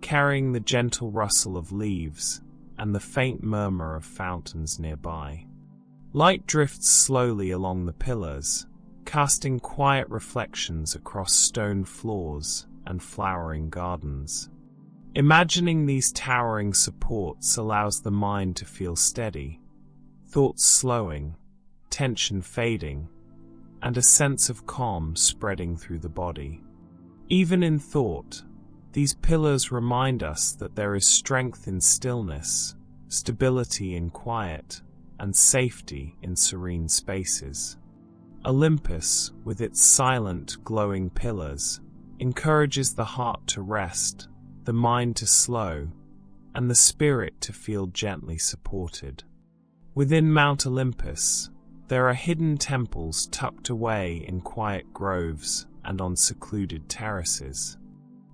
Speaker 1: carrying the gentle rustle of leaves and the faint murmur of fountains nearby. Light drifts slowly along the pillars, casting quiet reflections across stone floors and flowering gardens. Imagining these towering supports allows the mind to feel steady, thoughts slowing, tension fading, and a sense of calm spreading through the body. Even in thought, these pillars remind us that there is strength in stillness, stability in quiet, and safety in serene spaces. Olympus, with its silent, glowing pillars, encourages the heart to rest, the mind to slow, and the spirit to feel gently supported. Within Mount Olympus, there are hidden temples tucked away in quiet groves and on secluded terraces.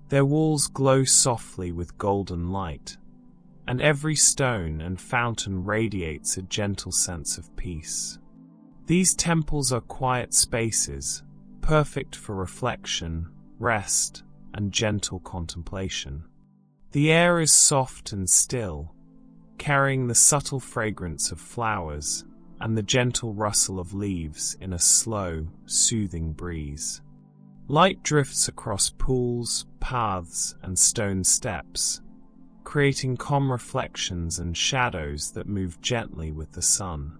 Speaker 1: Their walls glow softly with golden light, and every stone and fountain radiates a gentle sense of peace. These temples are quiet spaces, perfect for reflection, rest, and gentle contemplation. The air is soft and still, carrying the subtle fragrance of flowers and the gentle rustle of leaves in a slow, soothing breeze. Light drifts across pools, paths, and stone steps, creating calm reflections and shadows that move gently with the sun.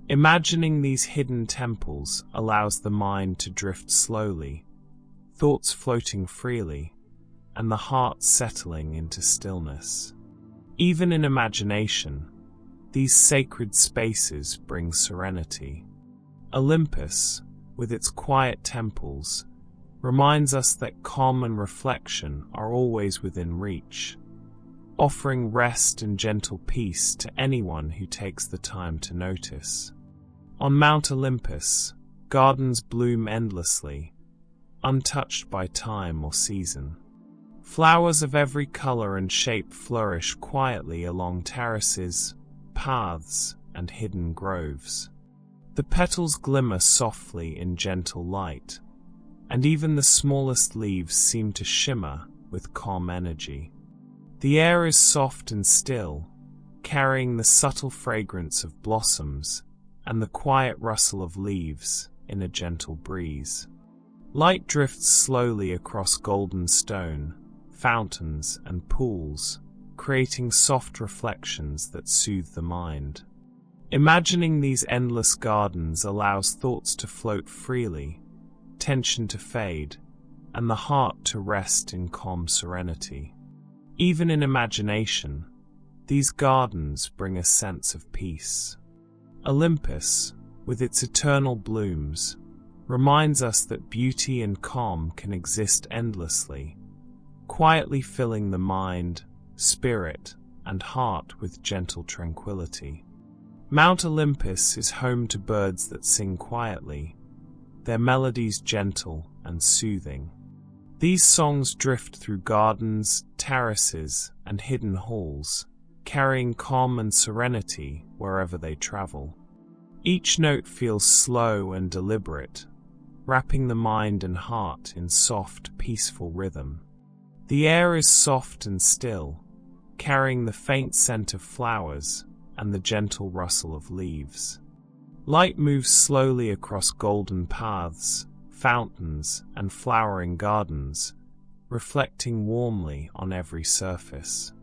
Speaker 1: Imagining these hidden temples allows the mind to drift slowly, thoughts floating freely, and the heart settling into stillness. Even in imagination, these sacred spaces bring serenity. Olympus, with its quiet temples, reminds us that calm and reflection are always within reach, offering rest and gentle peace to anyone who takes the time to notice. On Mount Olympus, gardens bloom endlessly, untouched by time or season. Flowers of every color and shape flourish quietly along terraces, paths, and hidden groves. The petals glimmer softly in gentle light, and even the smallest leaves seem to shimmer with calm energy. The air is soft and still, carrying the subtle fragrance of blossoms and the quiet rustle of leaves in a gentle breeze. Light drifts slowly across golden stone, fountains, and pools, creating soft reflections that soothe the mind. Imagining these endless gardens allows thoughts to float freely, tension to fade, and the heart to rest in calm serenity. Even in imagination, these gardens bring a sense of peace. Olympus, with its eternal blooms, reminds us that beauty and calm can exist endlessly, quietly filling the mind, spirit, and heart with gentle tranquility. Mount Olympus is home to birds that sing quietly, their melodies gentle and soothing. These songs drift through gardens, terraces, and hidden halls, carrying calm and serenity wherever they travel. Each note feels slow and deliberate, wrapping the mind and heart in soft, peaceful rhythm. The air is soft and still, carrying the faint scent of flowers and the gentle rustle of leaves. Light moves slowly across golden paths, fountains, and flowering gardens, reflecting warmly on every surface.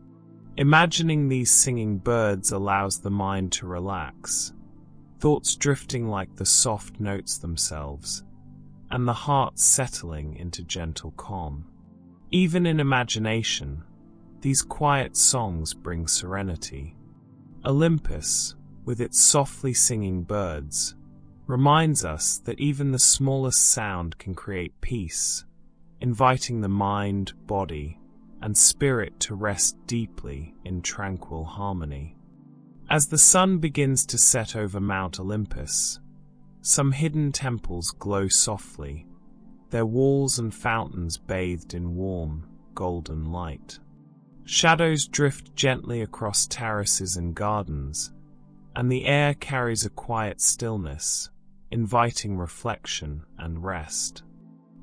Speaker 1: Imagining these singing birds allows the mind to relax, thoughts drifting like the soft notes themselves, and the heart settling into gentle calm. Even in imagination, these quiet songs bring serenity. Olympus, with its softly singing birds, reminds us that even the smallest sound can create peace, inviting the mind, body, and spirit to rest deeply in tranquil harmony. As the sun begins to set over Mount Olympus, some hidden temples glow softly, their walls and fountains bathed in warm, golden light. Shadows drift gently across terraces and gardens, and the air carries a quiet stillness, inviting reflection and rest.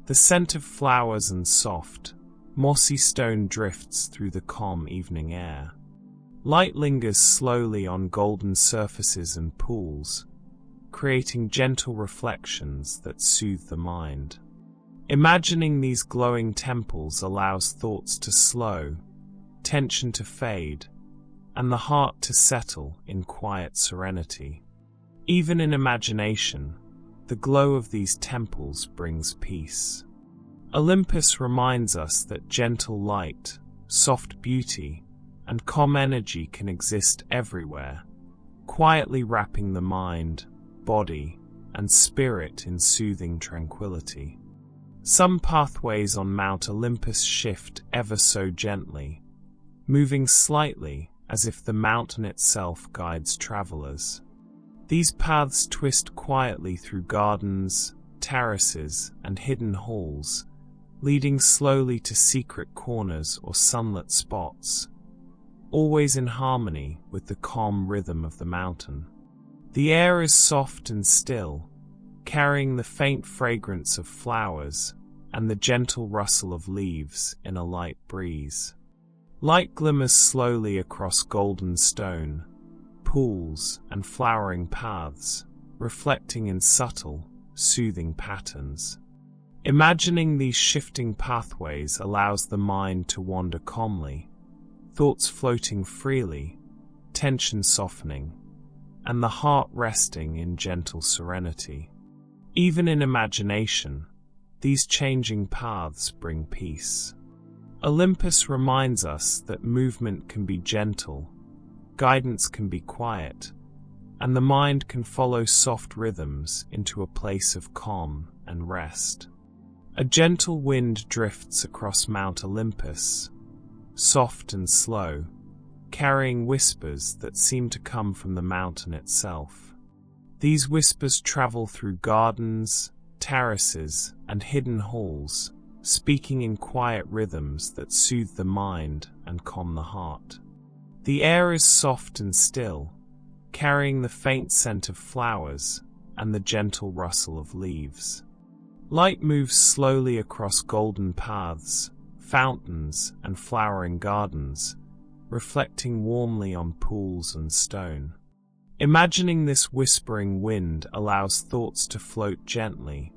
Speaker 1: The scent of flowers and soft, mossy stone drifts through the calm evening air. Light lingers slowly on golden surfaces and pools, creating gentle reflections that soothe the mind. Imagining these glowing temples allows thoughts to slow, tension to fade, and the heart to settle in quiet serenity. Even in imagination, the glow of these temples brings peace. Olympus reminds us that gentle light, soft beauty, and calm energy can exist everywhere, quietly wrapping the mind, body, and spirit in soothing tranquility. Some pathways on Mount Olympus shift ever so gently, moving slightly as if the mountain itself guides travelers. These paths twist quietly through gardens, terraces, and hidden halls, leading slowly to secret corners or sunlit spots, always in harmony with the calm rhythm of the mountain. The air is soft and still, carrying the faint fragrance of flowers and the gentle rustle of leaves in a light breeze. Light glimmers slowly across golden stone, pools, and flowering paths, reflecting in subtle, soothing patterns. Imagining these shifting pathways allows the mind to wander calmly, thoughts floating freely, tension softening, and the heart resting in gentle serenity. Even in imagination, these changing paths bring peace. Olympus reminds us that movement can be gentle, guidance can be quiet, and the mind can follow soft rhythms into a place of calm and rest. A gentle wind drifts across Mount Olympus, soft and slow, carrying whispers that seem to come from the mountain itself. These whispers travel through gardens, terraces, and hidden halls, speaking in quiet rhythms that soothe the mind and calm the heart. The air is soft and still, carrying the faint scent of flowers and the gentle rustle of leaves. Light moves slowly across golden paths, fountains, and flowering gardens, reflecting warmly on pools and stone. Imagining this whispering wind allows thoughts to float gently,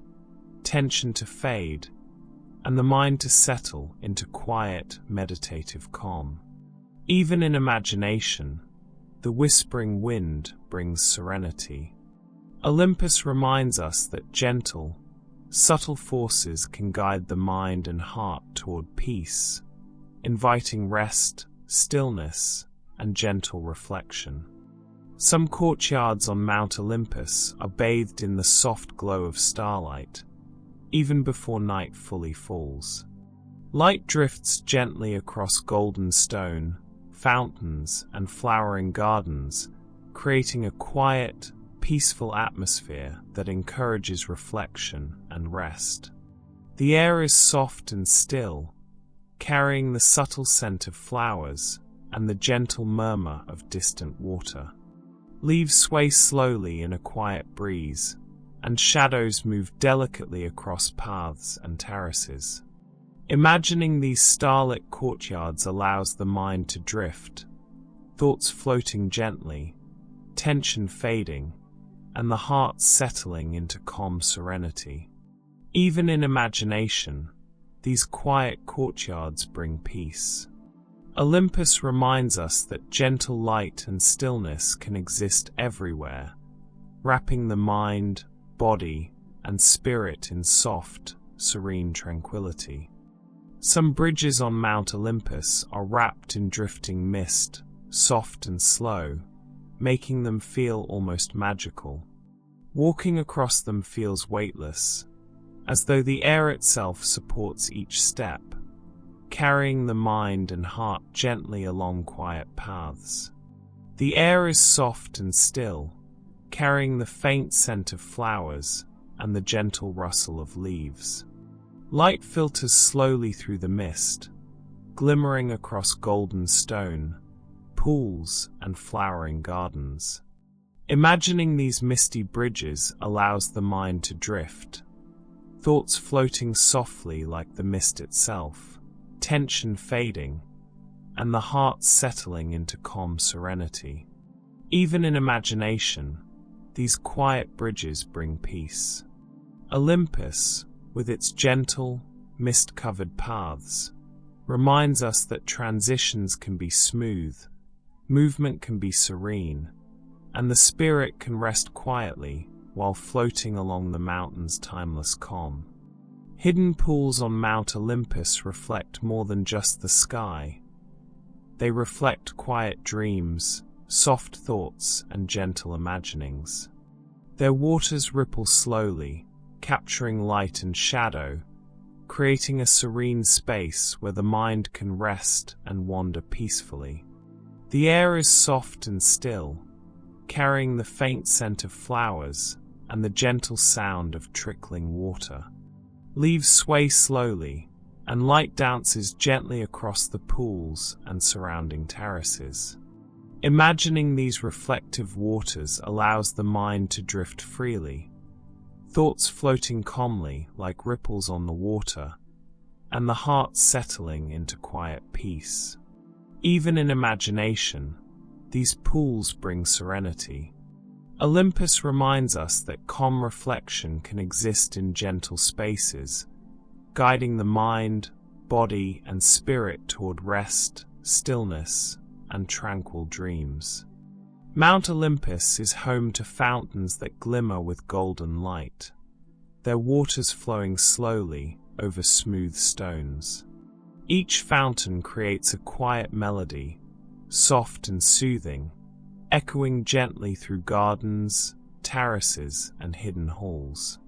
Speaker 1: tension to fade, and the mind to settle into quiet, meditative calm. Even in imagination, the whispering wind brings serenity. Olympus reminds us that gentle, subtle forces can guide the mind and heart toward peace, inviting rest, stillness, and gentle reflection. Some courtyards on Mount Olympus are bathed in the soft glow of starlight, even before night fully falls. Light drifts gently across golden stone, fountains, and flowering gardens, creating a quiet, peaceful atmosphere that encourages reflection and rest. The air is soft and still, carrying the subtle scent of flowers and the gentle murmur of distant water. Leaves sway slowly in a quiet breeze, and shadows move delicately across paths and terraces. Imagining these starlit courtyards allows the mind to drift, thoughts floating gently, tension fading, and the heart settling into calm serenity. Even in imagination, these quiet courtyards bring peace. Olympus reminds us that gentle light and stillness can exist everywhere, wrapping the mind, body, and spirit in soft, serene tranquility. Some bridges on Mount Olympus are wrapped in drifting mist, soft and slow, making them feel almost magical. Walking across them feels weightless, as though the air itself supports each step, carrying the mind and heart gently along quiet paths. The air is soft and still, carrying the faint scent of flowers and the gentle rustle of leaves. Light filters slowly through the mist, glimmering across golden stone, pools, and flowering gardens. Imagining these misty bridges allows the mind to drift, thoughts floating softly like the mist itself, tension fading, and the heart settling into calm serenity. Even in imagination, these quiet bridges bring peace. Olympus, with its gentle, mist-covered paths, reminds us that transitions can be smooth, movement can be serene, and the spirit can rest quietly while floating along the mountain's timeless calm. Hidden pools on Mount Olympus reflect more than just the sky. They reflect quiet dreams, soft thoughts, and gentle imaginings. Their waters ripple slowly, capturing light and shadow, creating a serene space where the mind can rest and wander peacefully. The air is soft and still, carrying the faint scent of flowers and the gentle sound of trickling water. Leaves sway slowly, and light dances gently across the pools and surrounding terraces. Imagining these reflective waters allows the mind to drift freely, thoughts floating calmly like ripples on the water, and the heart settling into quiet peace. Even in imagination, these pools bring serenity. Olympus reminds us that calm reflection can exist in gentle spaces, guiding the mind, body, and spirit toward rest, stillness, and tranquil dreams. Mount Olympus is home to fountains that glimmer with golden light, their waters flowing slowly over smooth stones. Each fountain creates a quiet melody, soft and soothing, echoing gently through gardens, terraces, and hidden halls.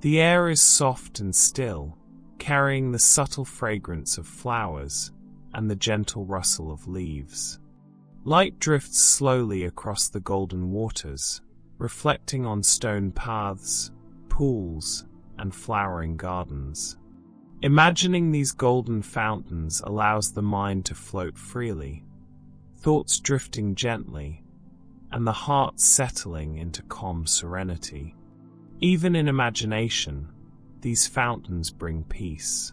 Speaker 1: The air is soft and still, carrying the subtle fragrance of flowers and the gentle rustle of leaves. Light drifts slowly across the golden waters, reflecting on stone paths, pools, and flowering gardens. Imagining these golden fountains allows the mind to float freely, thoughts drifting gently, and the heart settling into calm serenity. Even in imagination, these fountains bring peace.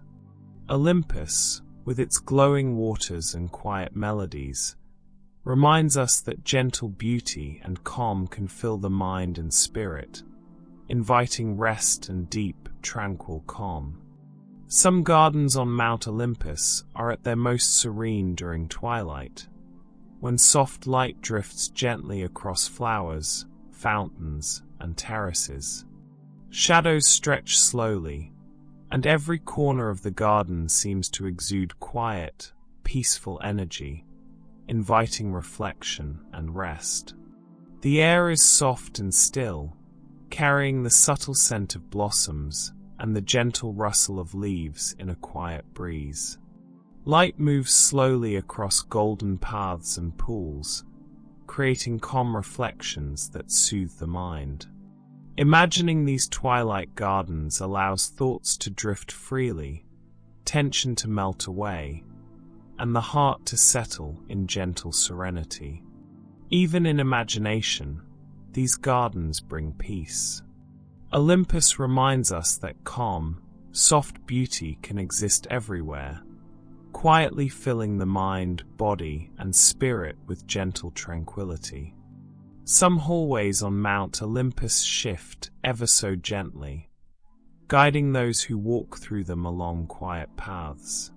Speaker 1: Olympus, with its glowing waters and quiet melodies, reminds us that gentle beauty and calm can fill the mind and spirit, inviting rest and deep, tranquil calm. Some gardens on Mount Olympus are at their most serene during twilight, when soft light drifts gently across flowers, fountains, and terraces. Shadows stretch slowly, and every corner of the garden seems to exude quiet, peaceful energy, inviting reflection and rest. The air is soft and still, carrying the subtle scent of blossoms and the gentle rustle of leaves in a quiet breeze. Light moves slowly across golden paths and pools, creating calm reflections that soothe the mind. Imagining these twilight gardens allows thoughts to drift freely, tension to melt away, and the heart to settle in gentle serenity. Even in imagination, these gardens bring peace. Olympus reminds us that calm, soft beauty can exist everywhere, quietly filling the mind, body, and spirit with gentle tranquility. Some hallways on Mount Olympus shift ever so gently, guiding those who walk through them along quiet paths.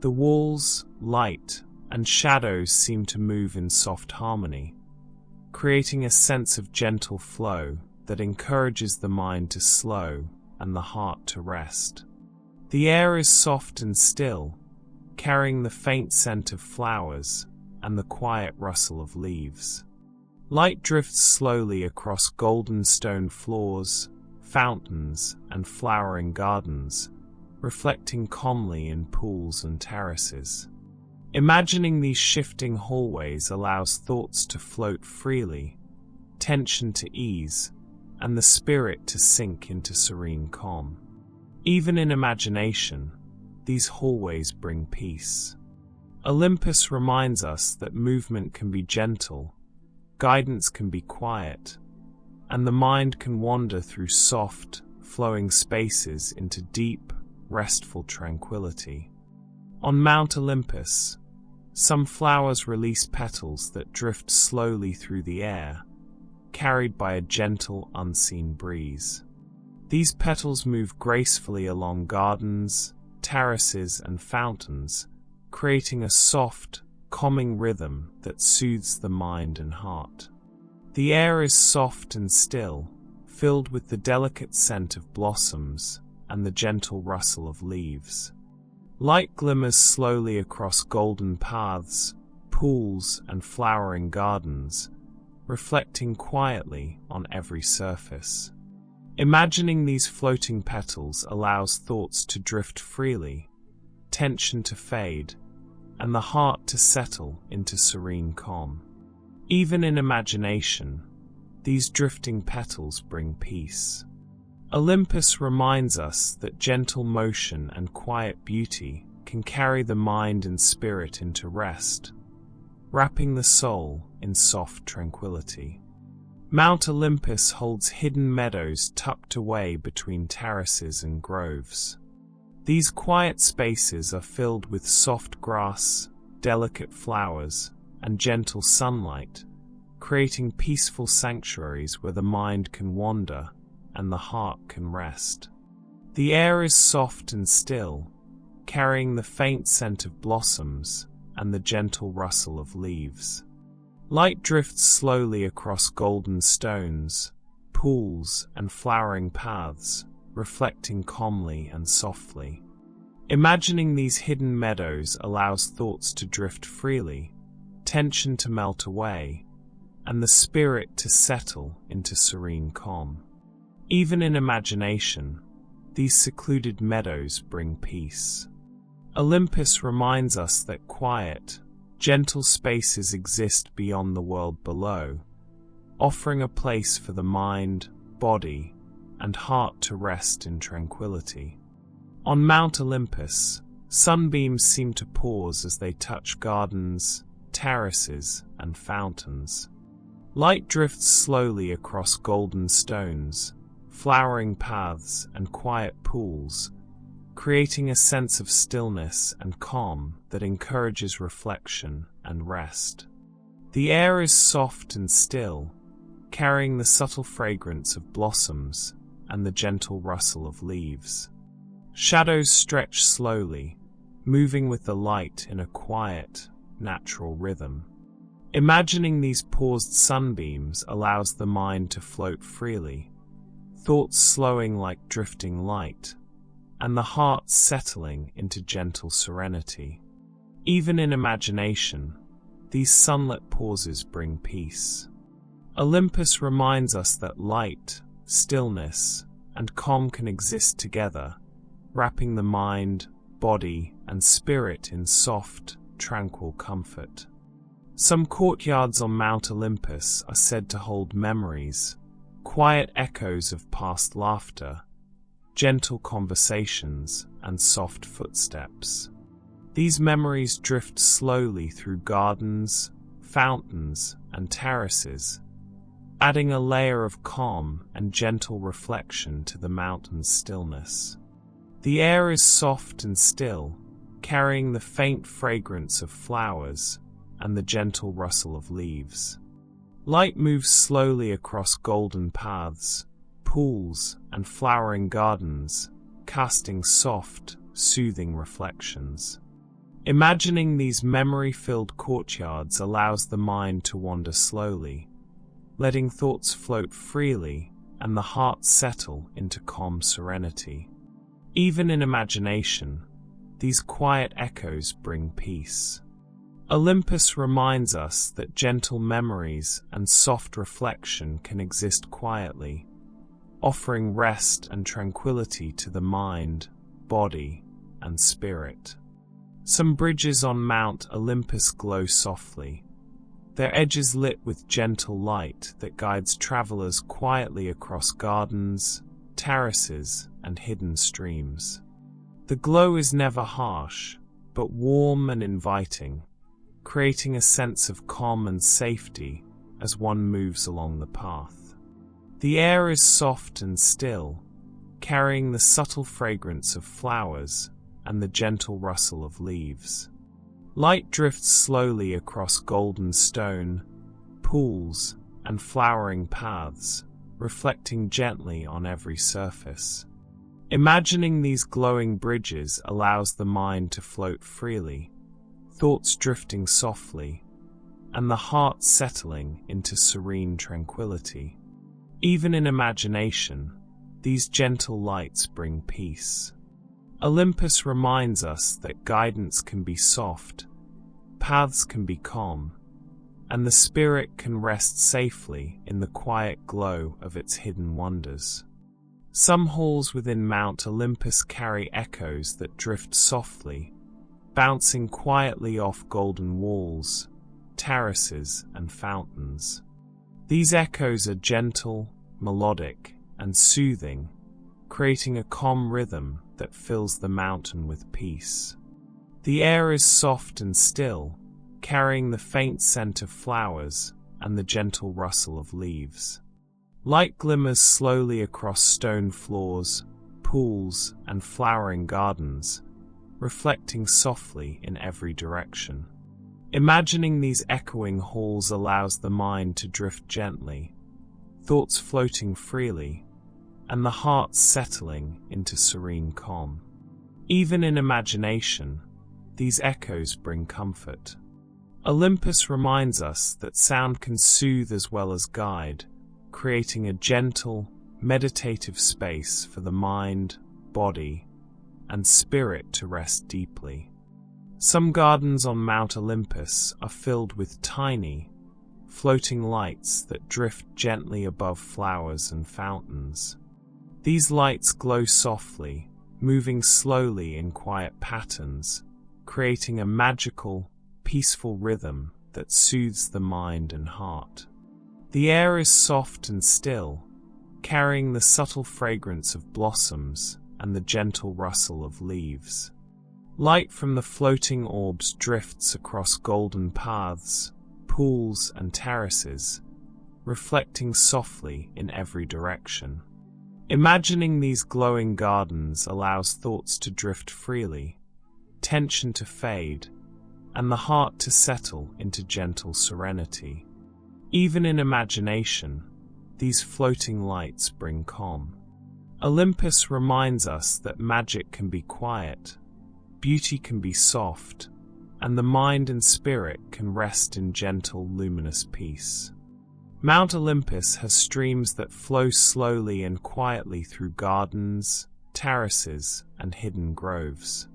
Speaker 1: The walls, light, and shadows seem to move in soft harmony, creating a sense of gentle flow that encourages the mind to slow and the heart to rest. The air is soft and still, carrying the faint scent of flowers and the quiet rustle of leaves. Light drifts slowly across golden stone floors, fountains, and flowering gardens, reflecting calmly in pools and terraces. Imagining these shifting hallways allows thoughts to float freely, tension to ease, and the spirit to sink into serene calm. Even in imagination, these hallways bring peace. Olympus reminds us that movement can be gentle, guidance can be quiet, and the mind can wander through soft, flowing spaces into deep, restful tranquility. On Mount Olympus, some flowers release petals that drift slowly through the air, carried by a gentle, unseen breeze. These petals move gracefully along gardens, terraces, and fountains, creating a soft, calming rhythm that soothes the mind and heart. The air is soft and still, filled with the delicate scent of blossoms and the gentle rustle of leaves. Light glimmers slowly across golden paths, pools, and flowering gardens, reflecting quietly on every surface. Imagining these floating petals allows thoughts to drift freely, tension to fade, and the heart to settle into serene calm. Even in imagination, these drifting petals bring peace. Olympus reminds us that gentle motion and quiet beauty can carry the mind and spirit into rest, wrapping the soul in soft tranquility. Mount Olympus holds hidden meadows tucked away between terraces and groves. These quiet spaces are filled with soft grass, delicate flowers, and gentle sunlight, creating peaceful sanctuaries where the mind can wander and the heart can rest. The air is soft and still, carrying the faint scent of blossoms and the gentle rustle of leaves. Light drifts slowly across golden stones, pools, and flowering paths, reflecting calmly and softly. Imagining these hidden meadows allows thoughts to drift freely, tension to melt away, and the spirit to settle into serene calm. Even in imagination, these secluded meadows bring peace. Olympus reminds us that quiet, gentle spaces exist beyond the world below, offering a place for the mind, body, and heart to rest in tranquility. On Mount Olympus, sunbeams seem to pause as they touch gardens, terraces, and fountains. Light drifts slowly across golden stones, flowering paths, and quiet pools, creating a sense of stillness and calm that encourages reflection and rest. The air is soft and still, carrying the subtle fragrance of blossoms and the gentle rustle of leaves. Shadows stretch slowly, moving with the light in a quiet, natural rhythm. Imagining these paused sunbeams allows the mind to float freely, thoughts slowing like drifting light, and the heart settling into gentle serenity. Even in imagination, these sunlit pauses bring peace. Olympus reminds us that light, stillness, and calm can exist together, wrapping the mind, body, and spirit in soft, tranquil comfort. Some courtyards on Mount Olympus are said to hold memories, quiet echoes of past laughter, gentle conversations, and soft footsteps. These memories drift slowly through gardens, fountains, and terraces, adding a layer of calm and gentle reflection to the mountain's stillness. The air is soft and still, carrying the faint fragrance of flowers and the gentle rustle of leaves. Light moves slowly across golden paths, pools, and flowering gardens, casting soft, soothing reflections. Imagining these memory-filled courtyards allows the mind to wander slowly, letting thoughts float freely and the heart settle into calm serenity. Even in imagination, these quiet echoes bring peace. Olympus reminds us that gentle memories and soft reflection can exist quietly, offering rest and tranquility to the mind, body, and spirit. Some bridges on Mount Olympus glow softly, their edges lit with gentle light that guides travelers quietly across gardens, terraces, and hidden streams. The glow is never harsh, but warm and inviting, creating a sense of calm and safety as one moves along the path. The air is soft and still, carrying the subtle fragrance of flowers and the gentle rustle of leaves. Light drifts slowly across golden stone, pools, and flowering paths, reflecting gently on every surface. Imagining these glowing bridges allows the mind to float freely, thoughts drifting softly, and the heart settling into serene tranquility. Even in imagination, these gentle lights bring peace. Olympus reminds us that guidance can be soft, paths can be calm, and the spirit can rest safely in the quiet glow of its hidden wonders. Some halls within Mount Olympus carry echoes that drift softly, bouncing quietly off golden walls, terraces, and fountains. These echoes are gentle, melodic, and soothing, creating a calm rhythm that fills the mountain with peace. The air is soft and still, carrying the faint scent of flowers and the gentle rustle of leaves. Light glimmers slowly across stone floors, pools, and flowering gardens, reflecting softly in every direction. Imagining these echoing halls allows the mind to drift gently, thoughts floating freely, and the heart settling into serene calm. Even in imagination, these echoes bring comfort. Olympus reminds us that sound can soothe as well as guide, creating a gentle, meditative space for the mind, body, and spirit to rest deeply. Some gardens on Mount Olympus are filled with tiny, floating lights that drift gently above flowers and fountains. These lights glow softly, moving slowly in quiet patterns, creating a magical, peaceful rhythm that soothes the mind and heart. The air is soft and still, carrying the subtle fragrance of blossoms and the gentle rustle of leaves. Light from the floating orbs drifts across golden paths, pools, and terraces, reflecting softly in every direction. Imagining these glowing gardens allows thoughts to drift freely, tension to fade, and the heart to settle into gentle serenity. Even in imagination, these floating lights bring calm. Olympus reminds us that magic can be quiet, beauty can be soft, and the mind and spirit can rest in gentle, luminous peace. Mount Olympus has streams that flow slowly and quietly through gardens, terraces, and hidden groves.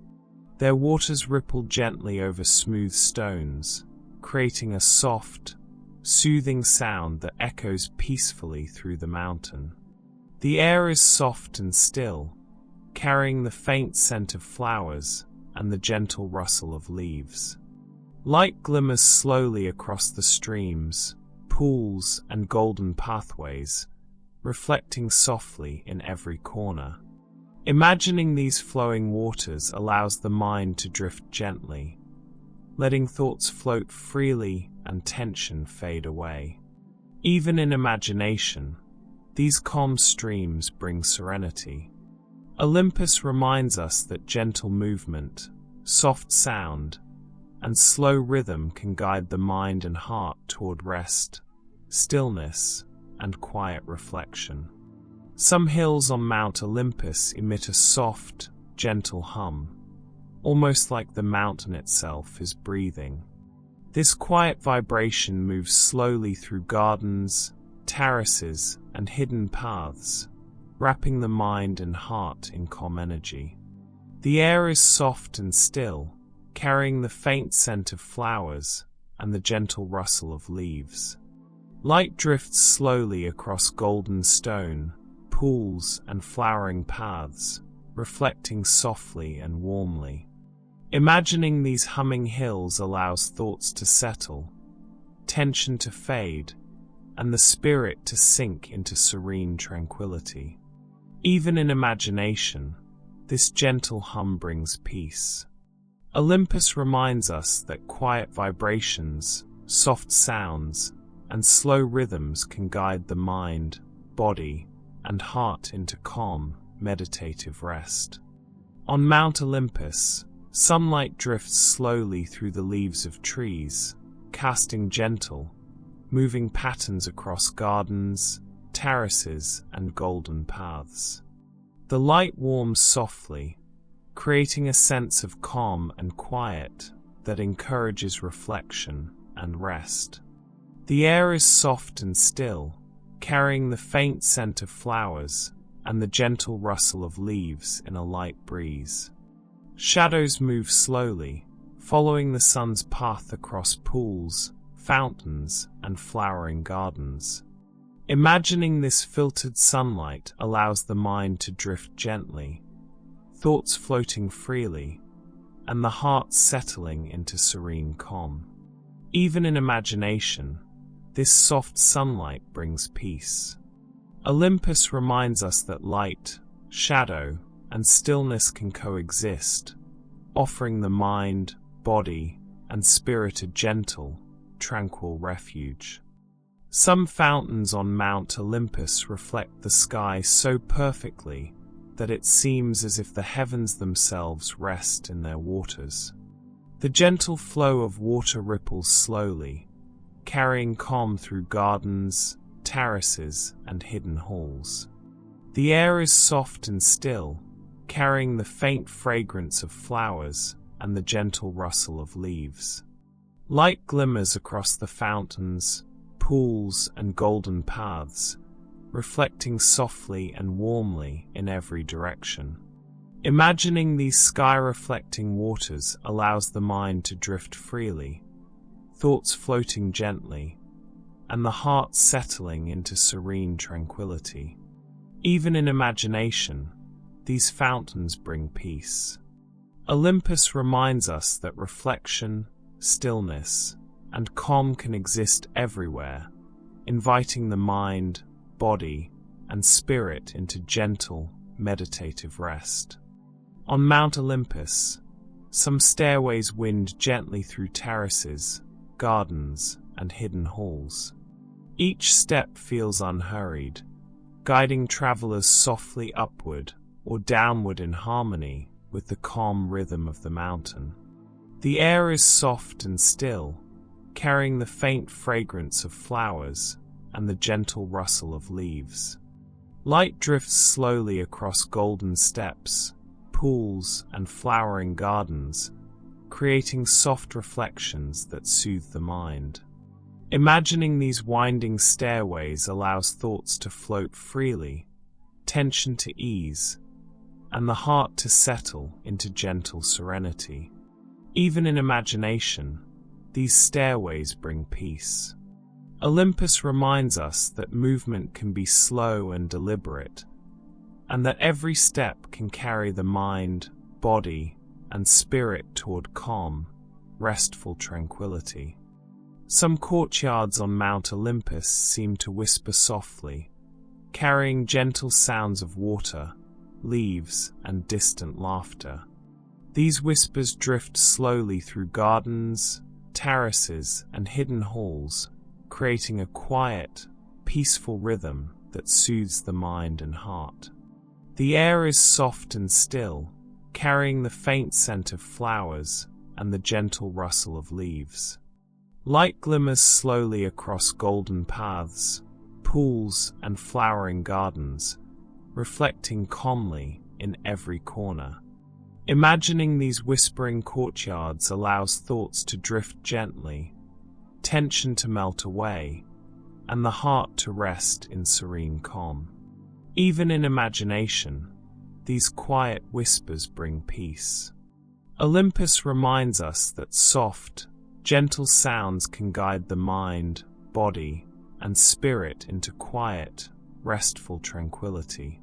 Speaker 1: Their waters ripple gently over smooth stones, creating a soft, soothing sound that echoes peacefully through the mountain. The air is soft and still, carrying the faint scent of flowers and the gentle rustle of leaves. Light glimmers slowly across the streams, pools, and golden pathways, reflecting softly in every corner. Imagining these flowing waters allows the mind to drift gently, letting thoughts float freely and tension fade away. Even in imagination, these calm streams bring serenity. Olympus reminds us that gentle movement, soft sound, and slow rhythm can guide the mind and heart toward rest, stillness, and quiet reflection. Some hills on Mount Olympus emit a soft, gentle hum, almost like the mountain itself is breathing. This quiet vibration moves slowly through gardens, terraces, and hidden paths, wrapping the mind and heart in calm energy. The air is soft and still, carrying the faint scent of flowers and the gentle rustle of leaves. Light drifts slowly across golden stone, pools, and flowering paths, reflecting softly and warmly. Imagining these humming hills allows thoughts to settle, tension to fade, and the spirit to sink into serene tranquility. Even in imagination, this gentle hum brings peace. Olympus reminds us that quiet vibrations, soft sounds, and slow rhythms can guide the mind, body, and heart into calm, meditative rest. On Mount Olympus, sunlight drifts slowly through the leaves of trees, casting gentle, moving patterns across gardens, terraces, and golden paths. The light warms softly, creating a sense of calm and quiet that encourages reflection and rest. The air is soft and still, carrying the faint scent of flowers and the gentle rustle of leaves in a light breeze. Shadows move slowly, following the sun's path across pools, fountains, and flowering gardens. Imagining this filtered sunlight allows the mind to drift gently, thoughts floating freely, and the heart settling into serene calm. Even in imagination, this soft sunlight brings peace. Olympus reminds us that light, shadow, and stillness can coexist, offering the mind, body, and spirit a gentle, tranquil refuge. Some fountains on Mount Olympus reflect the sky so perfectly that it seems as if the heavens themselves rest in their waters. The gentle flow of water ripples slowly, carrying calm through gardens, terraces, and hidden halls. The air is soft and still, carrying the faint fragrance of flowers and the gentle rustle of leaves. Light glimmers across the fountains, pools, and golden paths, reflecting softly and warmly in every direction. Imagining these sky-reflecting waters allows the mind to drift freely, thoughts floating gently, and the heart settling into serene tranquility. Even in imagination, these fountains bring peace. Olympus reminds us that reflection, stillness, and calm can exist everywhere, inviting the mind, body, and spirit into gentle, meditative rest. On Mount Olympus, some stairways wind gently through terraces, gardens, and hidden halls. Each step feels unhurried, guiding travelers softly upward or downward in harmony with the calm rhythm of the mountain. The air is soft and still, carrying the faint fragrance of flowers and the gentle rustle of leaves. Light drifts slowly across golden steps, pools, and flowering gardens, creating soft reflections that soothe the mind. Imagining these winding stairways allows thoughts to float freely, tension to ease, and the heart to settle into gentle serenity. Even in imagination, these stairways bring peace. Olympus reminds us that movement can be slow and deliberate, and that every step can carry the mind, body, and spirit toward calm, restful tranquility. Some courtyards on Mount Olympus seem to whisper softly, carrying gentle sounds of water, leaves, and distant laughter. These whispers drift slowly through gardens, terraces, and hidden halls, creating a quiet, peaceful rhythm that soothes the mind and heart. The air is soft and still, carrying the faint scent of flowers and the gentle rustle of leaves. Light glimmers slowly across golden paths, pools, and flowering gardens, reflecting calmly in every corner. Imagining these whispering courtyards allows thoughts to drift gently, tension to melt away, and the heart to rest in serene calm. Even in imagination, these quiet whispers bring peace. Olympus reminds us that soft, gentle sounds can guide the mind, body, and spirit into quiet, restful tranquility.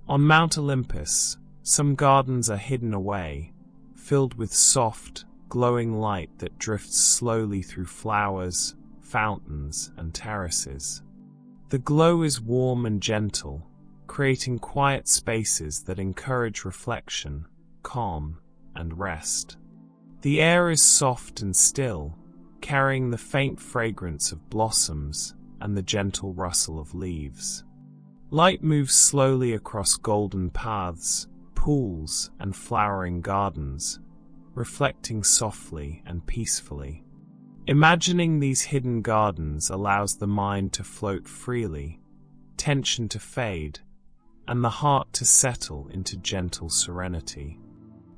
Speaker 1: On Mount Olympus, some gardens are hidden away, filled with soft, glowing light that drifts slowly through flowers, fountains, and terraces. The glow is warm and gentle, creating quiet spaces that encourage reflection, calm, and rest. The air is soft and still, carrying the faint fragrance of blossoms and the gentle rustle of leaves. Light moves slowly across golden paths, pools, and flowering gardens, reflecting softly and peacefully. Imagining these hidden gardens allows the mind to float freely, tension to fade, and the heart to settle into gentle serenity.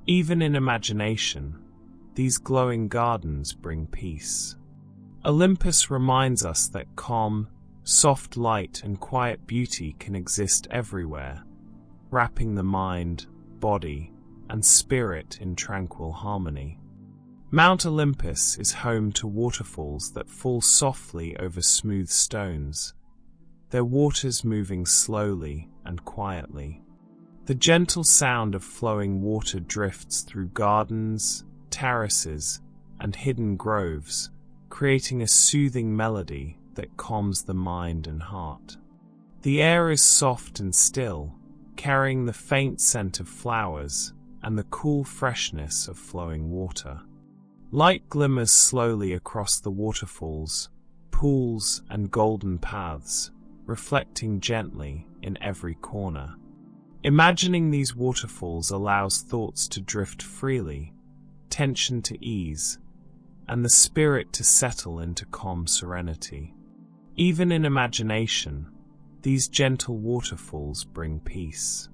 Speaker 1: Even in imagination, these glowing gardens bring peace. Olympus reminds us that calm, soft light and quiet beauty can exist everywhere, wrapping the mind, body, and spirit in tranquil harmony. Mount Olympus is home to waterfalls that fall softly over smooth stones, their waters moving slowly and quietly. The gentle sound of flowing water drifts through gardens, terraces, and hidden groves, creating a soothing melody that calms the mind and heart. The air is soft and still, carrying the faint scent of flowers and the cool freshness of flowing water. Light glimmers slowly across the waterfalls, pools, and golden paths, reflecting gently in every corner. Imagining these waterfalls allows thoughts to drift freely, tension to ease, and the spirit to settle into calm serenity. Even in imagination, these gentle waterfalls bring peace.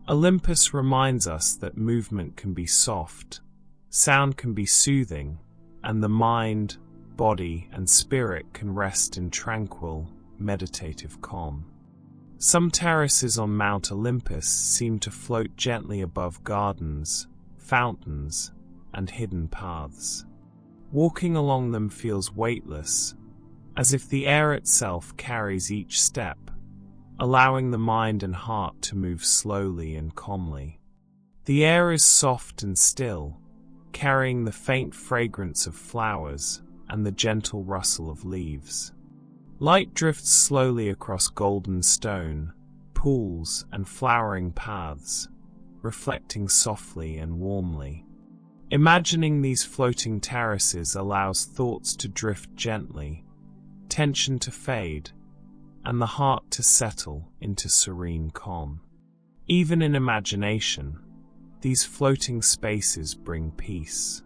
Speaker 1: Olympus reminds us that movement can be soft, Sound can be soothing, and the mind, body, and spirit can rest in tranquil, meditative calm. Some terraces on Mount Olympus seem to float gently above gardens, fountains, and hidden paths. Walking along them feels weightless, as if the air itself carries each step, allowing the mind and heart to move slowly and calmly. The air is soft and still, carrying the faint fragrance of flowers and the gentle rustle of leaves. Light drifts slowly across golden stone, pools, and flowering paths, reflecting softly and warmly. Imagining these floating terraces allows thoughts to drift gently, tension to fade, and the heart to settle into serene calm. Even in imagination, these floating spaces bring peace.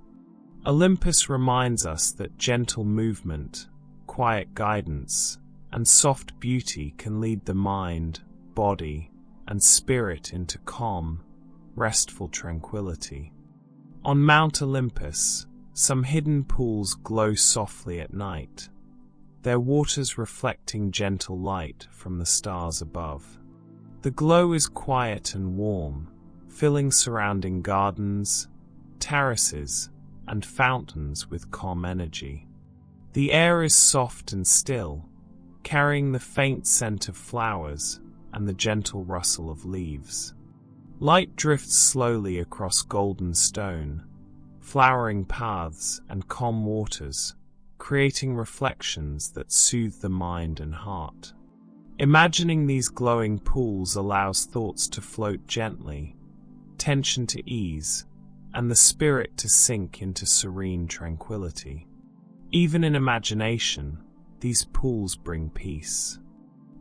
Speaker 1: Olympus reminds us that gentle movement, quiet guidance, and soft beauty can lead the mind, body, and spirit into calm, restful tranquility. On Mount Olympus, some hidden pools glow softly at night, their waters reflecting gentle light from the stars above. The glow is quiet and warm, filling surrounding gardens, terraces, and fountains with calm energy. The air is soft and still, carrying the faint scent of flowers and the gentle rustle of leaves. Light drifts slowly across golden stone, flowering paths, and calm waters, creating reflections that soothe the mind and heart. Imagining these glowing pools allows thoughts to float gently, tension to ease, and the spirit to sink into serene tranquility. Even in imagination, these pools bring peace.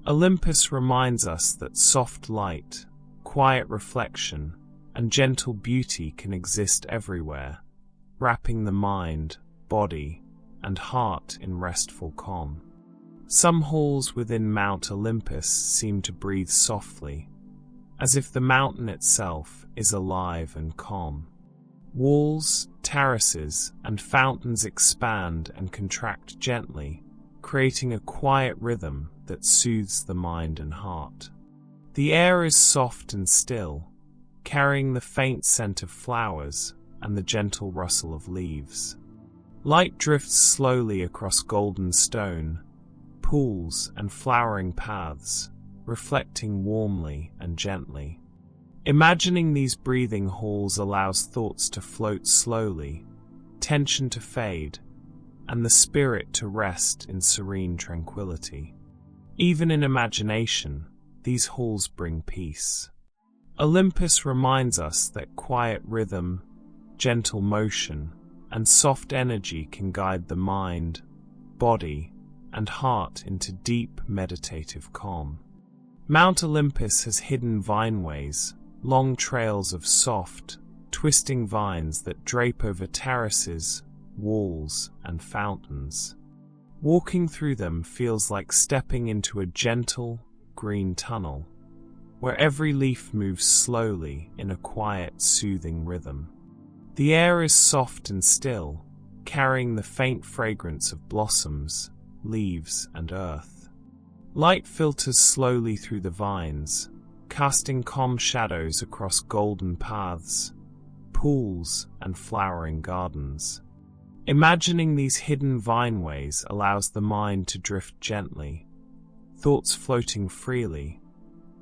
Speaker 1: Olympus reminds us that soft light, quiet reflection, and gentle beauty can exist everywhere, wrapping the mind, body, and heart in restful calm. Some halls within Mount Olympus seem to breathe softly, as if the mountain itself is alive and calm. Walls, terraces, and fountains expand and contract gently, creating a quiet rhythm that soothes the mind and heart. The air is soft and still, carrying the faint scent of flowers and the gentle rustle of leaves. Light drifts slowly across golden stone, pools, and flowering paths, reflecting warmly and gently. Imagining these breathing halls allows thoughts to float slowly, tension to fade, and the spirit to rest in serene tranquility. Even in imagination, these halls bring peace. Olympus reminds us that quiet rhythm, gentle motion, and soft energy can guide the mind, body, and heart into deep meditative calm. Mount Olympus has hidden vineways, long trails of soft, twisting vines that drape over terraces, walls, and fountains. Walking through them feels like stepping into a gentle, green tunnel, where every leaf moves slowly in a quiet, soothing rhythm. The air is soft and still, carrying the faint fragrance of blossoms, leaves, and earth. Light filters slowly through the vines, casting calm shadows across golden paths, pools, and flowering gardens. Imagining these hidden vineways allows the mind to drift gently, thoughts floating freely,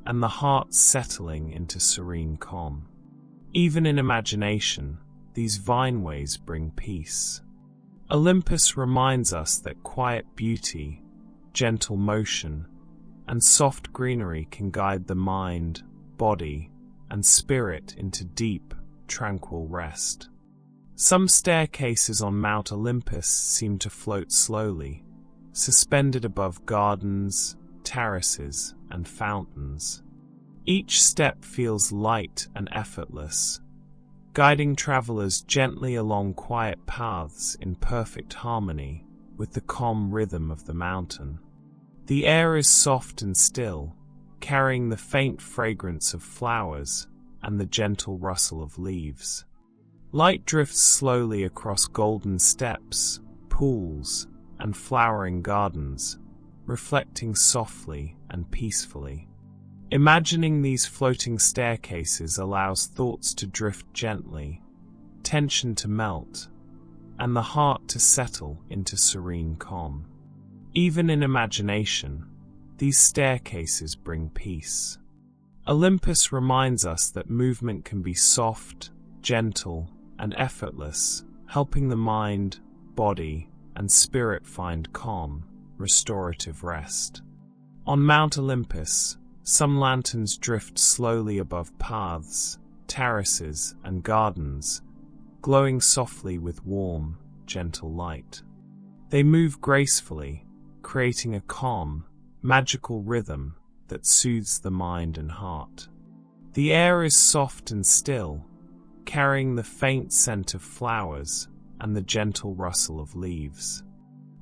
Speaker 1: and the heart settling into serene calm. Even in imagination, these vineways bring peace. Olympus reminds us that quiet beauty, gentle motion, and soft greenery can guide the mind, body, and spirit into deep, tranquil rest. Some staircases on Mount Olympus seem to float slowly, suspended above gardens, terraces, and fountains. Each step feels light and effortless, guiding travelers gently along quiet paths in perfect harmony with the calm rhythm of the mountain. The air is soft and still, carrying the faint fragrance of flowers and the gentle rustle of leaves. Light drifts slowly across golden steps, pools, and flowering gardens, reflecting softly and peacefully. Imagining these floating staircases allows thoughts to drift gently, tension to melt, and the heart to settle into serene calm. Even in imagination, these staircases bring peace. Olympus reminds us that movement can be soft, gentle, and effortless, helping the mind, body, and spirit find calm, restorative rest. On Mount Olympus, some lanterns drift slowly above paths, terraces, and gardens, glowing softly with warm, gentle light. They move gracefully, creating a calm, magical rhythm that soothes the mind and heart. The air is soft and still, carrying the faint scent of flowers and the gentle rustle of leaves.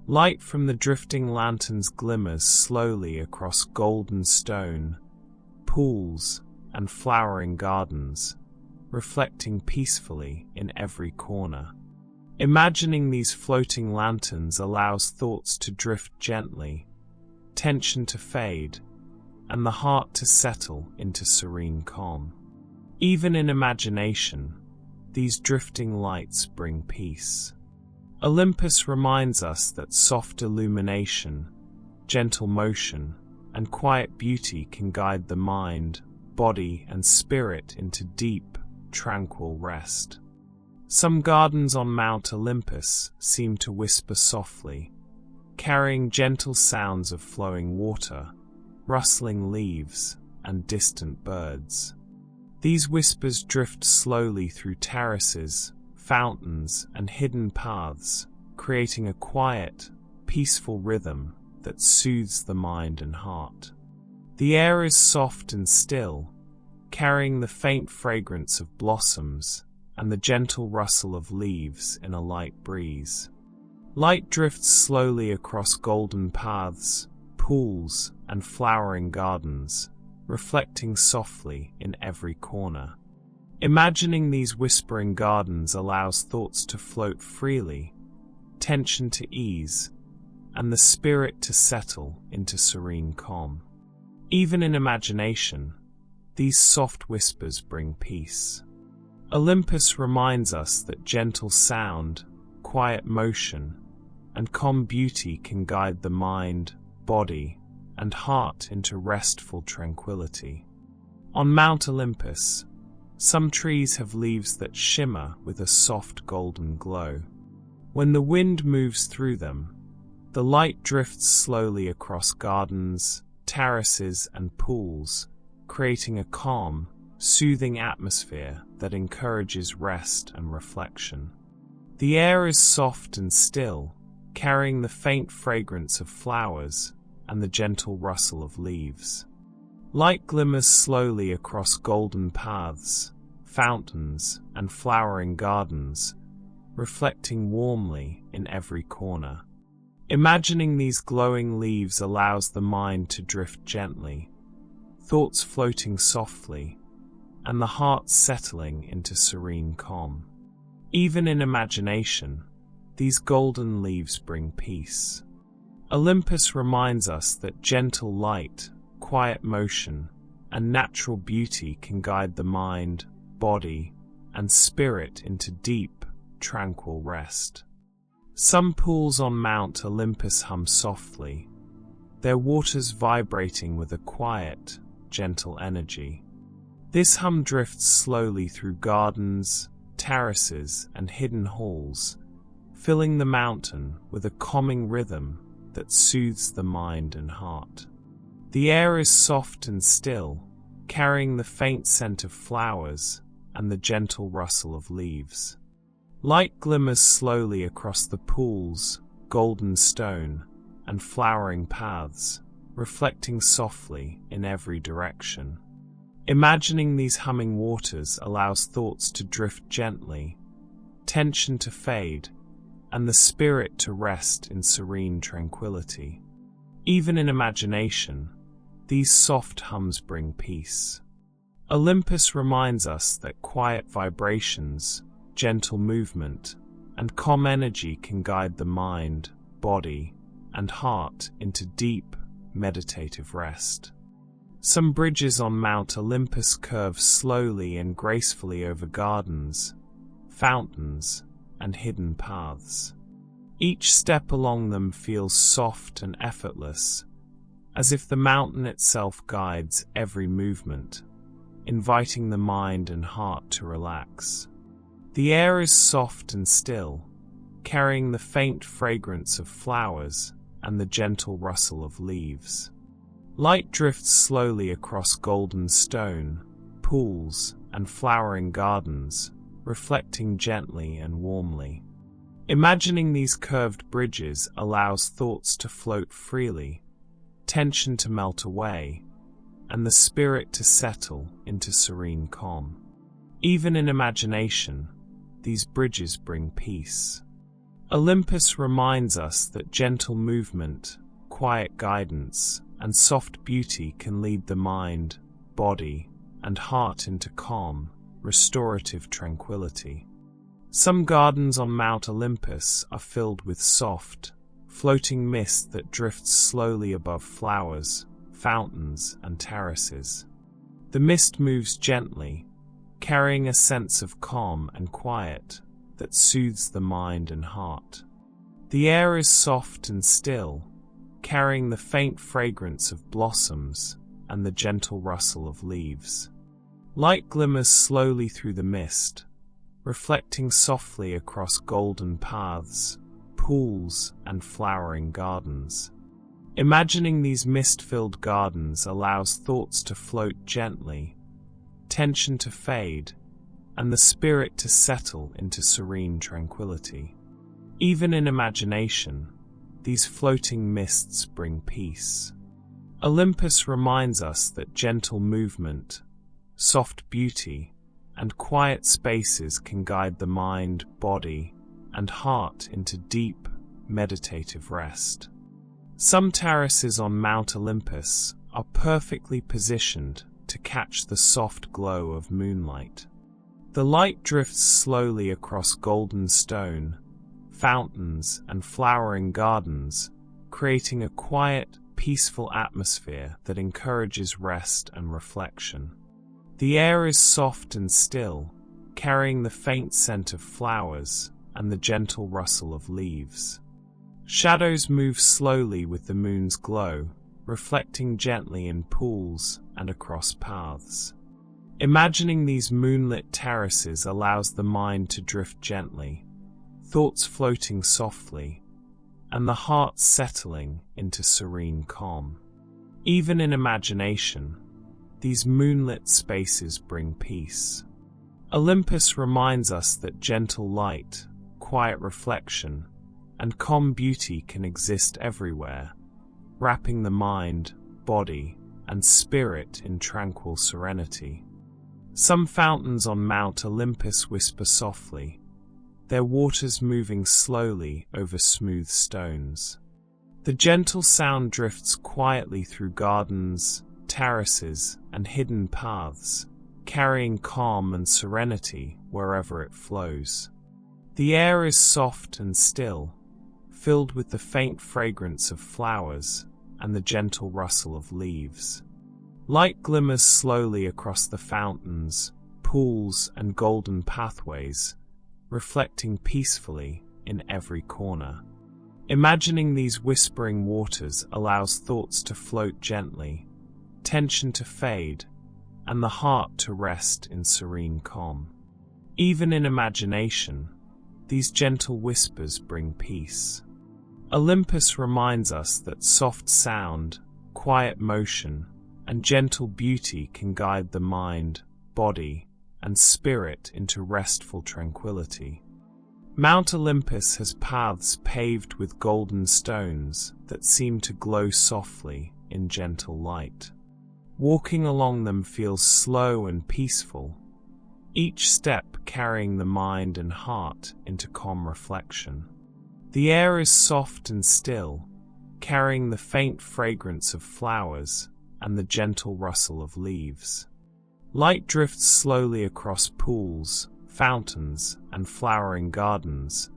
Speaker 1: Light from the drifting lanterns glimmers slowly across golden stone, pools, and flowering gardens, reflecting peacefully in every corner. Imagining these floating lanterns allows thoughts to drift gently, tension to fade, and the heart to settle into serene calm. Even in imagination, these drifting lights bring peace. Olympus reminds us that soft illumination, gentle motion, and quiet beauty can guide the mind, body, and spirit into deep, tranquil rest. Some gardens on Mount Olympus seem to whisper softly, carrying gentle sounds of flowing water, rustling leaves, and distant birds. These whispers drift slowly through terraces, fountains, and hidden paths, creating a quiet, peaceful rhythm that soothes the mind and heart. The air is soft and still, carrying the faint fragrance of blossoms and the gentle rustle of leaves in a light breeze. Light drifts slowly across golden paths, pools, and flowering gardens, reflecting softly in every corner. Imagining these whispering gardens allows thoughts to float freely, tension to ease, and the spirit to settle into serene calm. Even in imagination, these soft whispers bring peace. Olympus reminds us that gentle sound, quiet motion, and calm beauty can guide the mind, body, and heart into restful tranquility. On Mount Olympus, some trees have leaves that shimmer with a soft golden glow. When the wind moves through them, the light drifts slowly across gardens, terraces, and pools, creating a calm, soothing atmosphere that encourages rest and reflection. The air is soft and still, carrying the faint fragrance of flowers and the gentle rustle of leaves. Light glimmers slowly across golden paths, fountains, and flowering gardens, reflecting warmly in every corner. Imagining these glowing leaves allows the mind to drift gently, thoughts floating softly, and the heart settling into serene calm. Even in imagination, these golden leaves bring peace. Olympus reminds us that gentle light, quiet motion, and natural beauty can guide the mind, body, and spirit into deep, tranquil rest. Some pools on Mount Olympus hum softly, their waters vibrating with a quiet, gentle energy. This hum drifts slowly through gardens, terraces, and hidden halls, filling the mountain with a calming rhythm that soothes the mind and heart. The air is soft and still, carrying the faint scent of flowers and the gentle rustle of leaves. Light glimmers slowly across the pools, golden stone, and flowering paths, reflecting softly in every direction. Imagining these humming waters allows thoughts to drift gently, tension to fade, and the spirit to rest in serene tranquility. Even in imagination, these soft hums bring peace. Olympus reminds us that quiet vibrations, gentle movement, and calm energy can guide the mind, body, and heart into deep, meditative rest. Some bridges on Mount Olympus curve slowly and gracefully over gardens, fountains, and hidden paths. Each step along them feels soft and effortless, as if the mountain itself guides every movement, inviting the mind and heart to relax. The air is soft and still, carrying the faint fragrance of flowers and the gentle rustle of leaves. Light drifts slowly across golden stone, pools, and flowering gardens, reflecting gently and warmly. Imagining these curved bridges allows thoughts to float freely, tension to melt away, and the spirit to settle into serene calm. Even in imagination, these bridges bring peace. Olympus reminds us that gentle movement, quiet guidance, and soft beauty can lead the mind, body, and heart into calm, restorative tranquility. Some gardens on Mount Olympus are filled with soft, floating mist that drifts slowly above flowers, fountains, and terraces. The mist moves gently, carrying a sense of calm and quiet that soothes the mind and heart. The air is soft and still, carrying the faint fragrance of blossoms and the gentle rustle of leaves. Light glimmers slowly through the mist, reflecting softly across golden paths, pools, and flowering gardens. Imagining these mist-filled gardens allows thoughts to float gently, tension to fade, and the spirit to settle into serene tranquility. Even in imagination, these floating mists bring peace. Olympus reminds us that gentle movement, soft beauty, and quiet spaces can guide the mind, body, and heart into deep, meditative rest. Some terraces on Mount Olympus are perfectly positioned to catch the soft glow of moonlight. The light drifts slowly across golden stone, fountains, and flowering gardens, creating a quiet, peaceful atmosphere that encourages rest and reflection. The air is soft and still, carrying the faint scent of flowers and the gentle rustle of leaves. Shadows move slowly with the moon's glow, reflecting gently in pools and across paths. Imagining these moonlit terraces allows the mind to drift gently, thoughts floating softly, and the heart settling into serene calm. Even in imagination, these moonlit spaces bring peace. Olympus reminds us that gentle light, quiet reflection, and calm beauty can exist everywhere, wrapping the mind, body, and spirit in tranquil serenity. Some fountains on Mount Olympus whisper softly, their waters moving slowly over smooth stones. The gentle sound drifts quietly through gardens, terraces, and hidden paths, carrying calm and serenity wherever it flows. The air is soft and still, filled with the faint fragrance of flowers and the gentle rustle of leaves. Light glimmers slowly across the fountains, pools, and golden pathways, reflecting peacefully in every corner. Imagining these whispering waters allows thoughts to float gently, tension to fade, and the heart to rest in serene calm. Even in imagination, these gentle whispers bring peace. Olympus reminds us that soft sound, quiet motion, and gentle beauty can guide the mind, body, and spirit into restful tranquility. Mount Olympus has paths paved with golden stones that seem to glow softly in gentle light. Walking along them feels slow and peaceful, each step carrying the mind and heart into calm reflection. The air is soft and still, carrying the faint fragrance of flowers and the gentle rustle of leaves. Light drifts slowly across pools, fountains, and flowering gardens,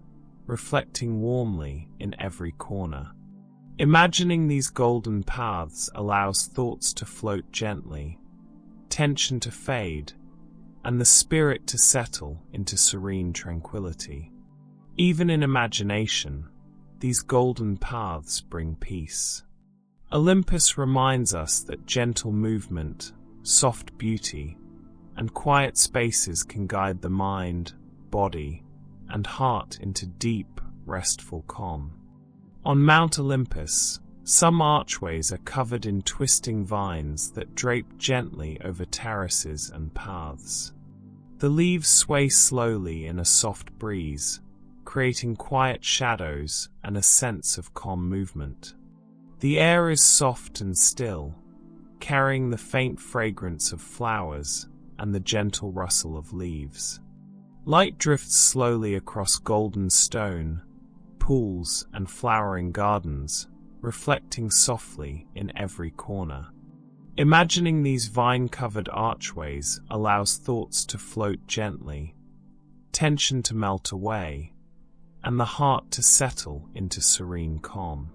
Speaker 1: reflecting warmly in every corner. Imagining these golden paths allows thoughts to float gently, tension to fade, and the spirit to settle into serene tranquility. Even in imagination, these golden paths bring peace. Olympus reminds us that gentle movement, soft beauty, and quiet spaces can guide the mind, body, and heart into deep, restful calm. On Mount Olympus, some archways are covered in twisting vines that drape gently over terraces and paths. The leaves sway slowly in a soft breeze, creating quiet shadows and a sense of calm movement. The air is soft and still, carrying the faint fragrance of flowers and the gentle rustle of leaves. Light drifts slowly across golden stone, pools, and flowering gardens, reflecting softly in every corner. Imagining these vine-covered archways allows thoughts to float gently, tension to melt away, and the heart to settle into serene calm.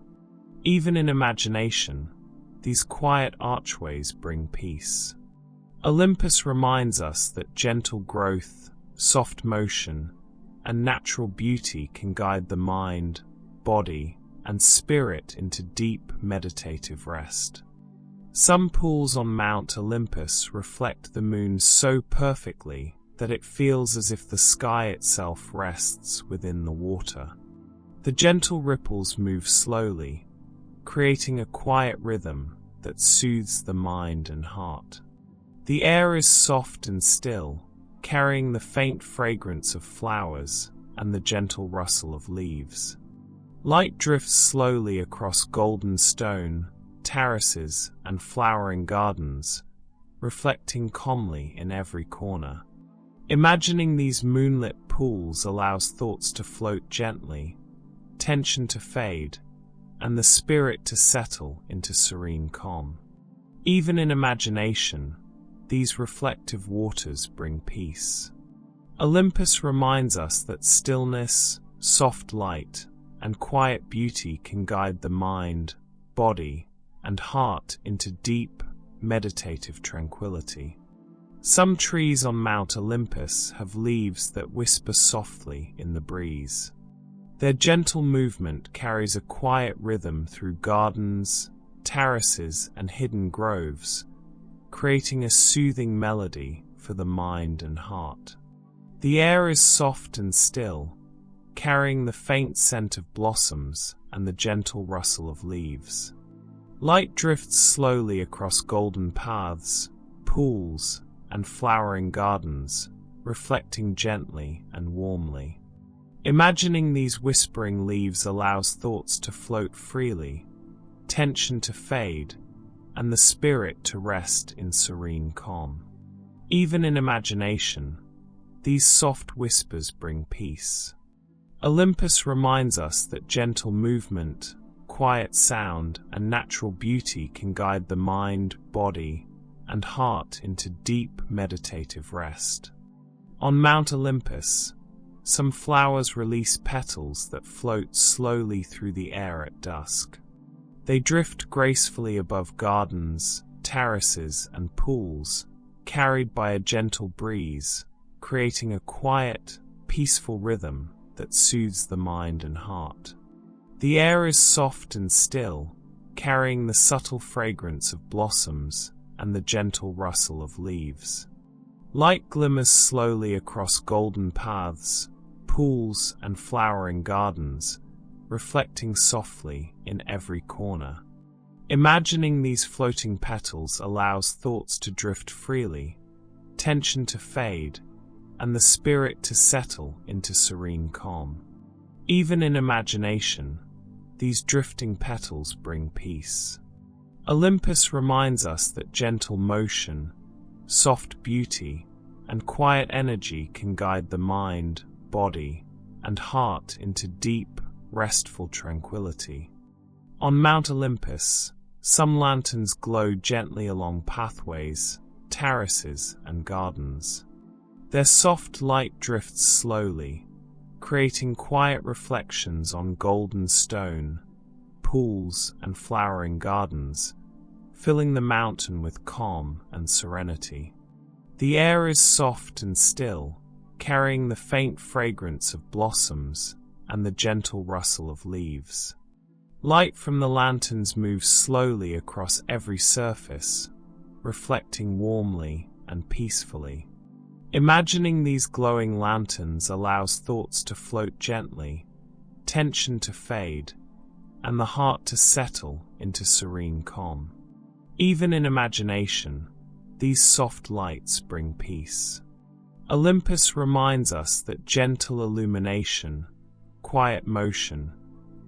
Speaker 1: Even in imagination, these quiet archways bring peace. Olympus reminds us that gentle growth, soft motion, and natural beauty can guide the mind, body, and spirit into deep meditative rest. Some pools on Mount Olympus reflect the moon so perfectly that it feels as if the sky itself rests within the water. The gentle ripples move slowly, creating a quiet rhythm that soothes the mind and heart. The air is soft and still, carrying the faint fragrance of flowers and the gentle rustle of leaves. Light drifts slowly across golden stone, terraces, and flowering gardens, reflecting calmly in every corner. Imagining these moonlit pools allows thoughts to float gently, tension to fade, and the spirit to settle into serene calm. Even in imagination, these reflective waters bring peace. Olympus reminds us that stillness, soft light, and quiet beauty can guide the mind, body, and heart into deep, meditative tranquility. Some trees on Mount Olympus have leaves that whisper softly in the breeze. Their gentle movement carries a quiet rhythm through gardens, terraces, and hidden groves, creating a soothing melody for the mind and heart. The air is soft and still, carrying the faint scent of blossoms and the gentle rustle of leaves. Light drifts slowly across golden paths, pools, and flowering gardens, reflecting gently and warmly. Imagining these whispering leaves allows thoughts to float freely, tension to fade, and the spirit to rest in serene calm. Even in imagination, these soft whispers bring peace. Olympus reminds us that gentle movement, quiet sound, and natural beauty can guide the mind, body, and heart into deep meditative rest. On Mount Olympus, some flowers release petals that float slowly through the air at dusk. They drift gracefully above gardens, terraces, and pools, carried by a gentle breeze, creating a quiet, peaceful rhythm that soothes the mind and heart. The air is soft and still, carrying the subtle fragrance of blossoms and the gentle rustle of leaves. Light glimmers slowly across golden paths, pools, and flowering gardens, reflecting softly in every corner. Imagining these floating petals allows thoughts to drift freely, tension to fade, and the spirit to settle into serene calm. Even in imagination, these drifting petals bring peace. Olympus reminds us that gentle motion, soft beauty, and quiet energy can guide the mind, body, and heart into deep, restful tranquility. On Mount Olympus, some lanterns glow gently along pathways, terraces, and gardens. Their soft light drifts slowly, creating quiet reflections on golden stone, pools, and flowering gardens, filling the mountain with calm and serenity. The air is soft and still, carrying the faint fragrance of blossoms and the gentle rustle of leaves. Light from the lanterns moves slowly across every surface, reflecting warmly and peacefully. Imagining these glowing lanterns allows thoughts to float gently, tension to fade, and the heart to settle into serene calm. Even in imagination, these soft lights bring peace. Olympus reminds us that gentle illumination, quiet motion,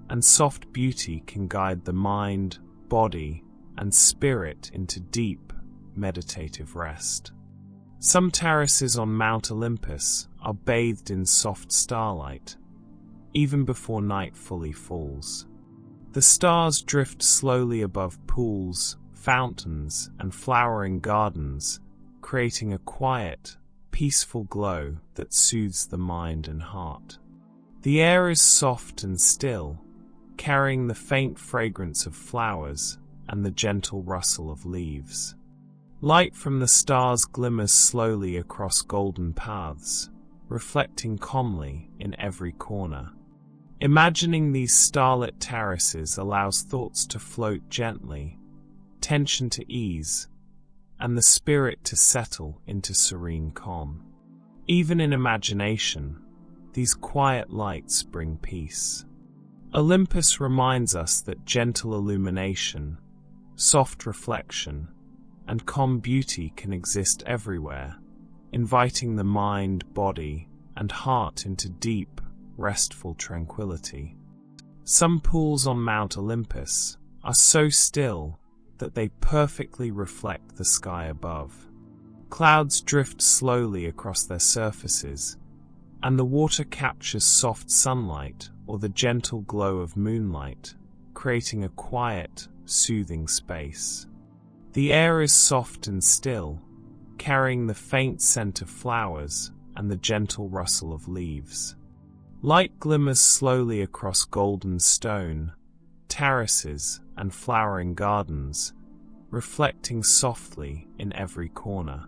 Speaker 1: and soft beauty can guide the mind, body, and spirit into deep, meditative rest. Some terraces on Mount Olympus are bathed in soft starlight, even before night fully falls. The stars drift slowly above pools, fountains, and flowering gardens, creating a quiet, peaceful glow that soothes the mind and heart. The air is soft and still, carrying the faint fragrance of flowers and the gentle rustle of leaves. Light from the stars glimmers slowly across golden paths, reflecting calmly in every corner. Imagining these starlit terraces allows thoughts to float gently, tension to ease, and the spirit to settle into serene calm. Even in imagination, these quiet lights bring peace. Olympus reminds us that gentle illumination, soft reflection, and calm beauty can exist everywhere, inviting the mind, body, and heart into deep, restful tranquility. Some pools on Mount Olympus are so still that they perfectly reflect the sky above. Clouds drift slowly across their surfaces, and the water captures soft sunlight or the gentle glow of moonlight, creating a quiet, soothing space. The air is soft and still, carrying the faint scent of flowers and the gentle rustle of leaves. Light glimmers slowly across golden stone, terraces, and flowering gardens, reflecting softly in every corner.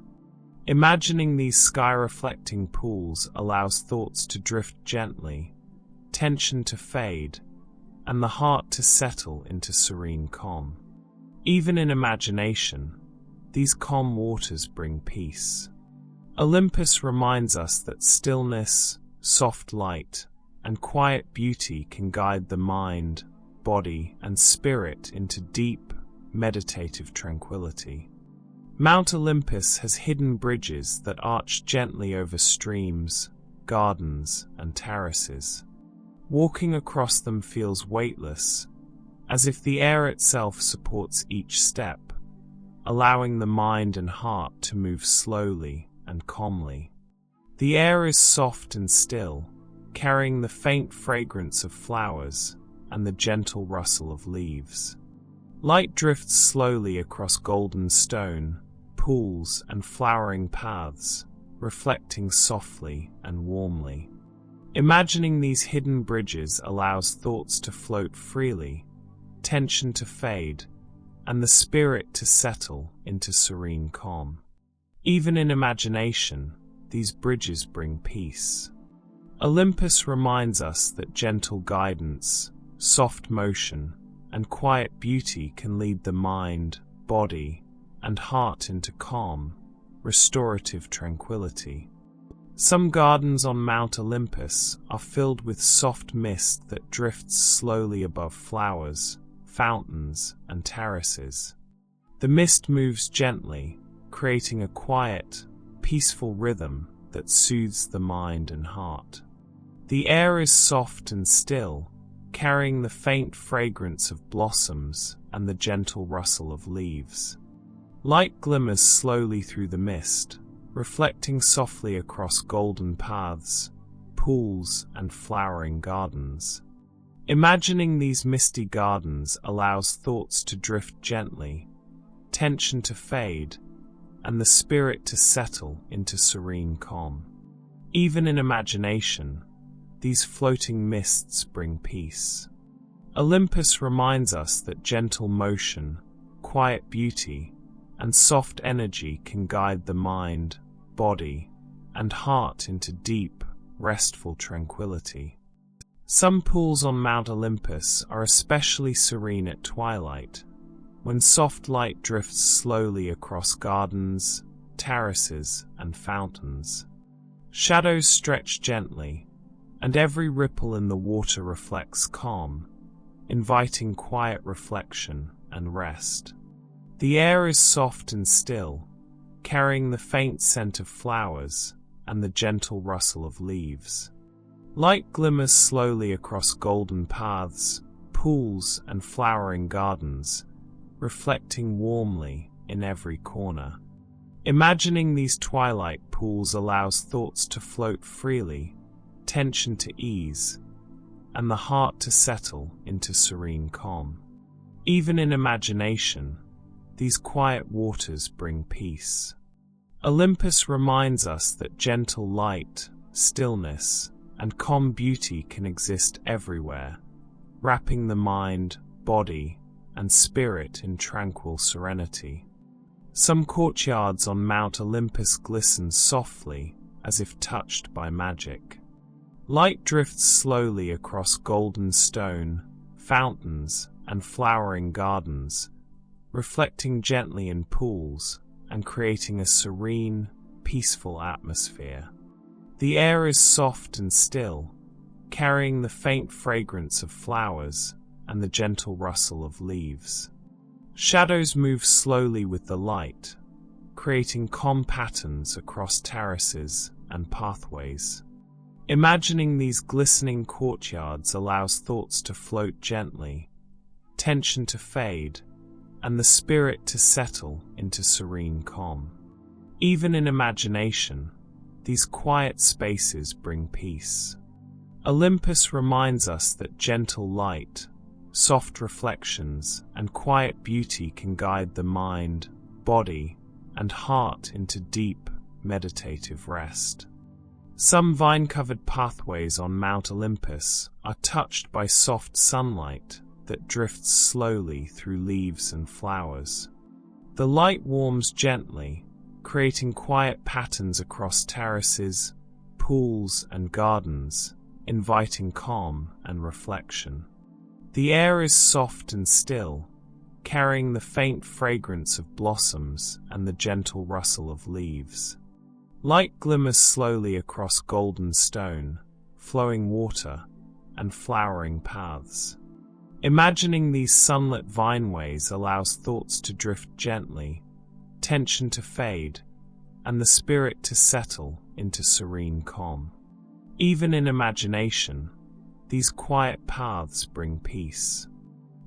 Speaker 1: Imagining these sky-reflecting pools allows thoughts to drift gently, tension to fade, and the heart to settle into serene calm. Even in imagination, these calm waters bring peace. Olympus reminds us that stillness, soft light, and quiet beauty can guide the mind, body, and spirit into deep, meditative tranquility. Mount Olympus has hidden bridges that arch gently over streams, gardens, and terraces. Walking across them feels weightless, as if the air itself supports each step, allowing the mind and heart to move slowly and calmly. The air is soft and still, carrying the faint fragrance of flowers and the gentle rustle of leaves. Light drifts slowly across golden stone, pools, and flowering paths, reflecting softly and warmly. Imagining these hidden bridges allows thoughts to float freely, tension to fade, and the spirit to settle into serene calm. Even in imagination, these bridges bring peace. Olympus reminds us that gentle guidance, soft motion, and quiet beauty can lead the mind, body, and heart into calm, restorative tranquility. Some gardens on Mount Olympus are filled with soft mist that drifts slowly above flowers, fountains, and terraces. The mist moves gently, creating a quiet, peaceful rhythm that soothes the mind and heart. The air is soft and still, carrying the faint fragrance of blossoms and the gentle rustle of leaves. Light glimmers slowly through the mist, reflecting softly across golden paths, pools, and flowering gardens. Imagining these misty gardens allows thoughts to drift gently, tension to fade, and the spirit to settle into serene calm. Even in imagination, these floating mists bring peace. Olympus reminds us that gentle motion, quiet beauty, and soft energy can guide the mind, body, and heart into deep, restful tranquility. Some pools on Mount Olympus are especially serene at twilight, when soft light drifts slowly across gardens, terraces, and fountains. Shadows stretch gently, and every ripple in the water reflects calm, inviting quiet reflection and rest. The air is soft and still, carrying the faint scent of flowers and the gentle rustle of leaves. Light glimmers slowly across golden paths, pools, and flowering gardens, reflecting warmly in every corner. Imagining these twilight pools allows thoughts to float freely, tension to ease, and the heart to settle into serene calm. Even in imagination, these quiet waters bring peace. Olympus reminds us that gentle light, stillness, and calm beauty can exist everywhere, wrapping the mind, body, and spirit in tranquil serenity. Some courtyards on Mount Olympus glisten softly, as if touched by magic. Light drifts slowly across golden stone, fountains, and flowering gardens, reflecting gently in pools and creating a serene, peaceful atmosphere. The air is soft and still, carrying the faint fragrance of flowers and the gentle rustle of leaves. Shadows move slowly with the light, creating calm patterns across terraces and pathways. Imagining these glistening courtyards allows thoughts to float gently, tension to fade, and the spirit to settle into serene calm. Even in imagination, these quiet spaces bring peace. Olympus reminds us that gentle light, soft reflections, and quiet beauty can guide the mind, body, and heart into deep, meditative rest. Some vine-covered pathways on Mount Olympus are touched by soft sunlight that drifts slowly through leaves and flowers. The light warms gently, creating quiet patterns across terraces, pools, and gardens, inviting calm and reflection. The air is soft and still, carrying the faint fragrance of blossoms and the gentle rustle of leaves. Light glimmers slowly across golden stone, flowing water, and flowering paths. Imagining these sunlit vineways allows thoughts to drift gently, tension to fade, and the spirit to settle into serene calm. Even in imagination, these quiet paths bring peace.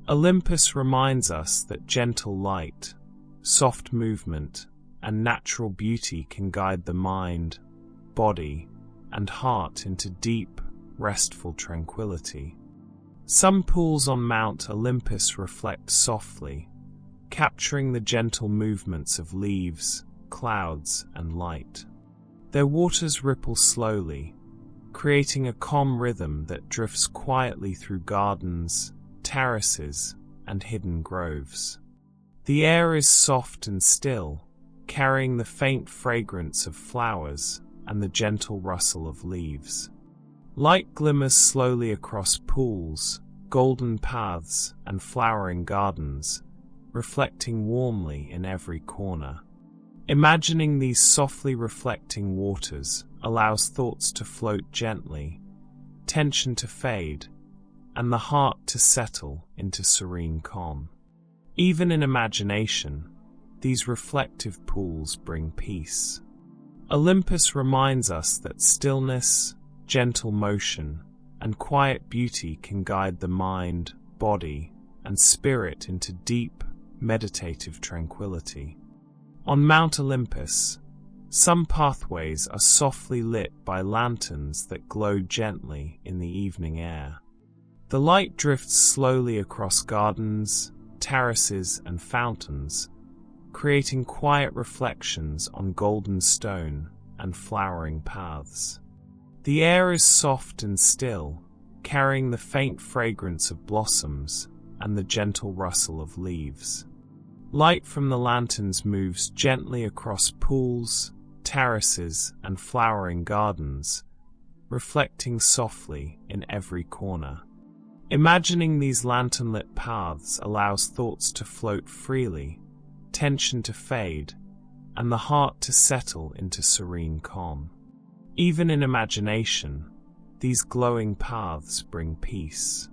Speaker 1: Olympus reminds us that gentle light, soft movement, and natural beauty can guide the mind, body, and heart into deep, restful tranquility. Some pools on Mount Olympus reflect softly, capturing the gentle movements of leaves, clouds, and light. Their waters ripple slowly, creating a calm rhythm that drifts quietly through gardens, terraces, and hidden groves. The air is soft and still, carrying the faint fragrance of flowers and the gentle rustle of leaves. Light glimmers slowly across pools, golden paths, and flowering gardens, reflecting warmly in every corner. Imagining these softly reflecting waters allows thoughts to float gently, tension to fade, and the heart to settle into serene calm. Even in imagination, these reflective pools bring peace. Olympus reminds us that stillness, gentle motion, and quiet beauty can guide the mind, body, and spirit into deep, meditative tranquility. On Mount Olympus, some pathways are softly lit by lanterns that glow gently in the evening air. The light drifts slowly across gardens, terraces, and fountains, creating quiet reflections on golden stone and flowering paths. The air is soft and still, carrying the faint fragrance of blossoms and the gentle rustle of leaves. Light from the lanterns moves gently across pools, terraces, and flowering gardens, reflecting softly in every corner. Imagining these lantern-lit paths allows thoughts to float freely, tension to fade, and the heart to settle into serene calm. Even in imagination, these glowing paths bring peace.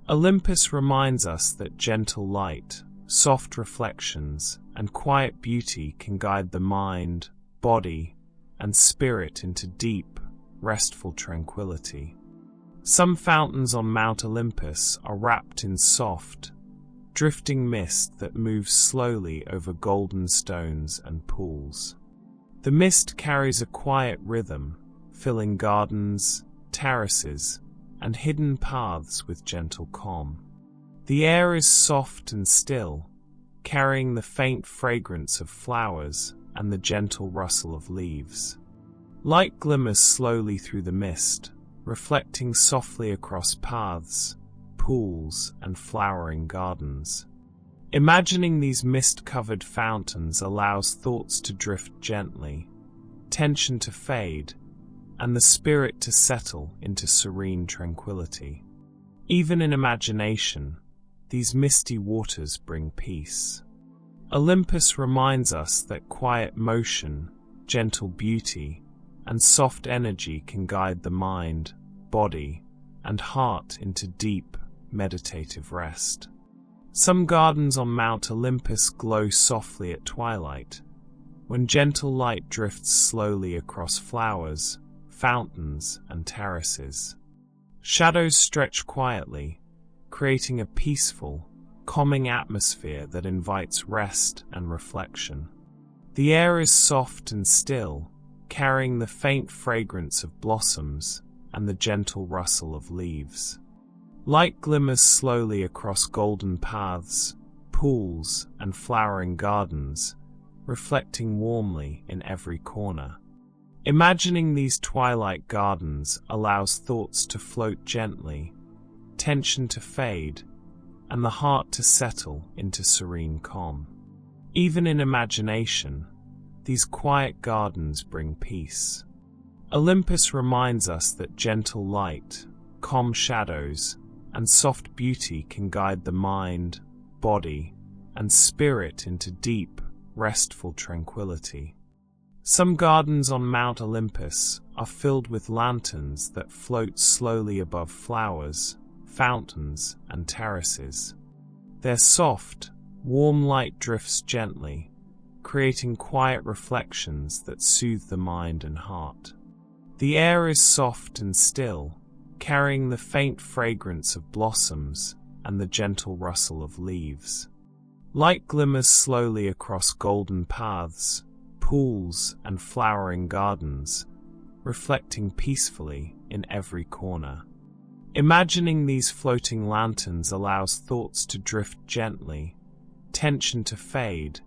Speaker 1: Olympus reminds us that gentle light, soft reflections, and quiet beauty can guide the mind, body, and spirit into deep, restful tranquility. Some fountains on Mount Olympus are wrapped in soft, drifting mist that moves slowly over golden stones and pools. The mist carries a quiet rhythm, filling gardens, terraces, and hidden paths with gentle calm. The air is soft and still, carrying the faint fragrance of flowers and the gentle rustle of leaves. Light glimmers slowly through the mist, reflecting softly across paths, pools, and flowering gardens. Imagining these mist-covered fountains allows thoughts to drift gently, tension to fade, and the spirit to settle into serene tranquility. Even in imagination, these misty waters bring peace. Olympus reminds us that quiet motion, gentle beauty, and soft energy can guide the mind, body, and heart into deep, meditative rest. Some gardens on Mount Olympus glow softly at twilight, when gentle light drifts slowly across flowers, fountains, and terraces. Shadows stretch quietly, creating a peaceful, calming atmosphere that invites rest and reflection. The air is soft and still, carrying the faint fragrance of blossoms and the gentle rustle of leaves. Light glimmers slowly across golden paths, pools, and flowering gardens, reflecting warmly in every corner. Imagining these twilight gardens allows thoughts to float gently, tension to fade, and the heart to settle into serene calm. Even in imagination, these quiet gardens bring peace. Olympus reminds us that gentle light, calm shadows, and soft beauty can guide the mind, body, and spirit into deep, restful tranquility. Some gardens on Mount Olympus are filled with lanterns that float slowly above flowers, fountains, and terraces. Their soft, warm light drifts gently, creating quiet reflections that soothe the mind and heart. The air is soft and still, carrying the faint fragrance of blossoms and the gentle rustle of leaves. Light glimmers slowly across golden paths, pools, and flowering gardens, reflecting peacefully in every corner. Imagining these floating lanterns allows thoughts to drift gently, tension to fade,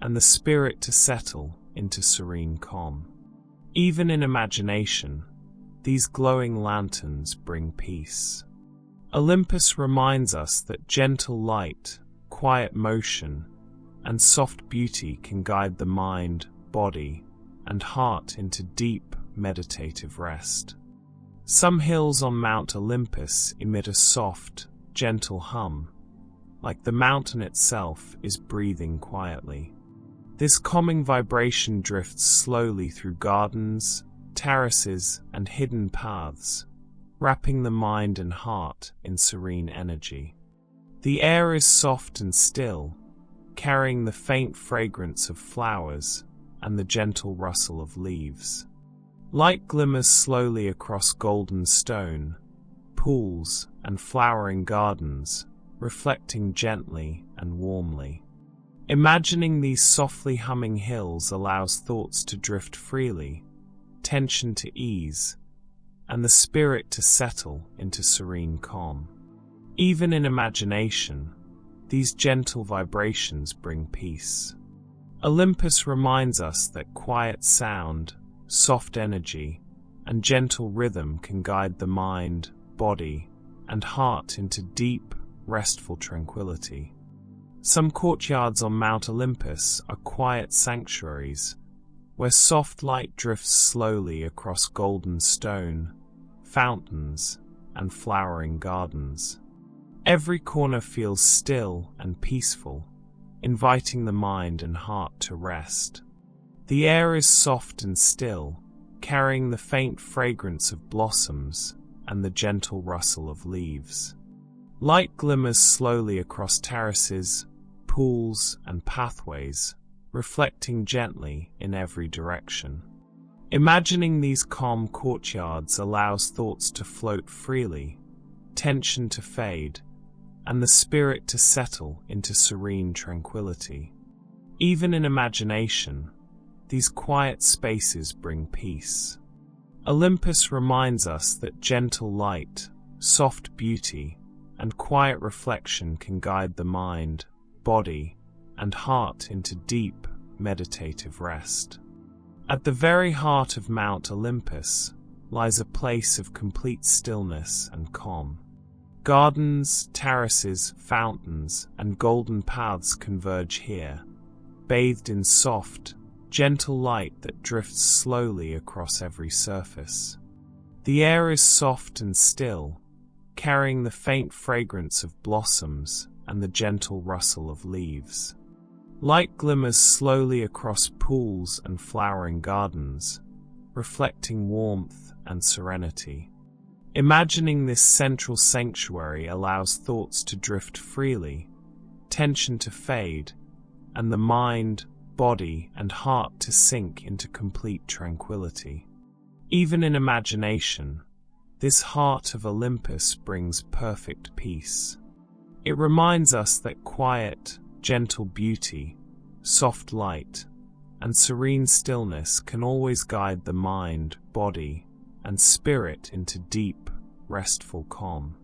Speaker 1: and the spirit to settle into serene calm. Even in imagination, these glowing lanterns bring peace. Olympus reminds us that gentle light, quiet motion, and soft beauty can guide the mind, body, and heart into deep, meditative rest. Some hills on Mount Olympus emit a soft, gentle hum, like the mountain itself is breathing quietly. This calming vibration drifts slowly through gardens, terraces, and hidden paths, wrapping the mind and heart in serene energy. The air is soft and still, carrying the faint fragrance of flowers and the gentle rustle of leaves. Light glimmers slowly across golden stone, pools, and flowering gardens, reflecting gently and warmly. Imagining these softly humming hills allows thoughts to drift freely, tension to ease, and the spirit to settle into serene calm. Even in imagination, these gentle vibrations bring peace. Olympus reminds us that quiet sound, soft energy, and gentle rhythm can guide the mind, body, and heart into deep, restful tranquility. Some courtyards on Mount Olympus are quiet sanctuaries, where soft light drifts slowly across golden stone, fountains, and flowering gardens. Every corner feels still and peaceful, inviting the mind and heart to rest. The air is soft and still, carrying the faint fragrance of blossoms and the gentle rustle of leaves. Light glimmers slowly across terraces, pools, and pathways, reflecting gently in every direction. Imagining these calm courtyards allows thoughts to float freely, tension to fade, and the spirit to settle into serene tranquility. Even in imagination, these quiet spaces bring peace. Olympus reminds us that gentle light, soft beauty, and quiet reflection can guide the mind, body, and heart into deep, meditative rest. At the very heart of Mount Olympus lies a place of complete stillness and calm. Gardens, terraces, fountains, and golden paths converge here, bathed in soft, gentle light that drifts slowly across every surface. The air is soft and still, carrying the faint fragrance of blossoms and the gentle rustle of leaves. Light glimmers slowly across pools and flowering gardens, reflecting warmth and serenity. Imagining this central sanctuary allows thoughts to drift freely, tension to fade, and the mind, body, and heart to sink into complete tranquility. Even in imagination, this heart of Olympus brings perfect peace. It reminds us that quiet, gentle beauty, soft light, and serene stillness can always guide the mind, body, and spirit into deep, restful calm.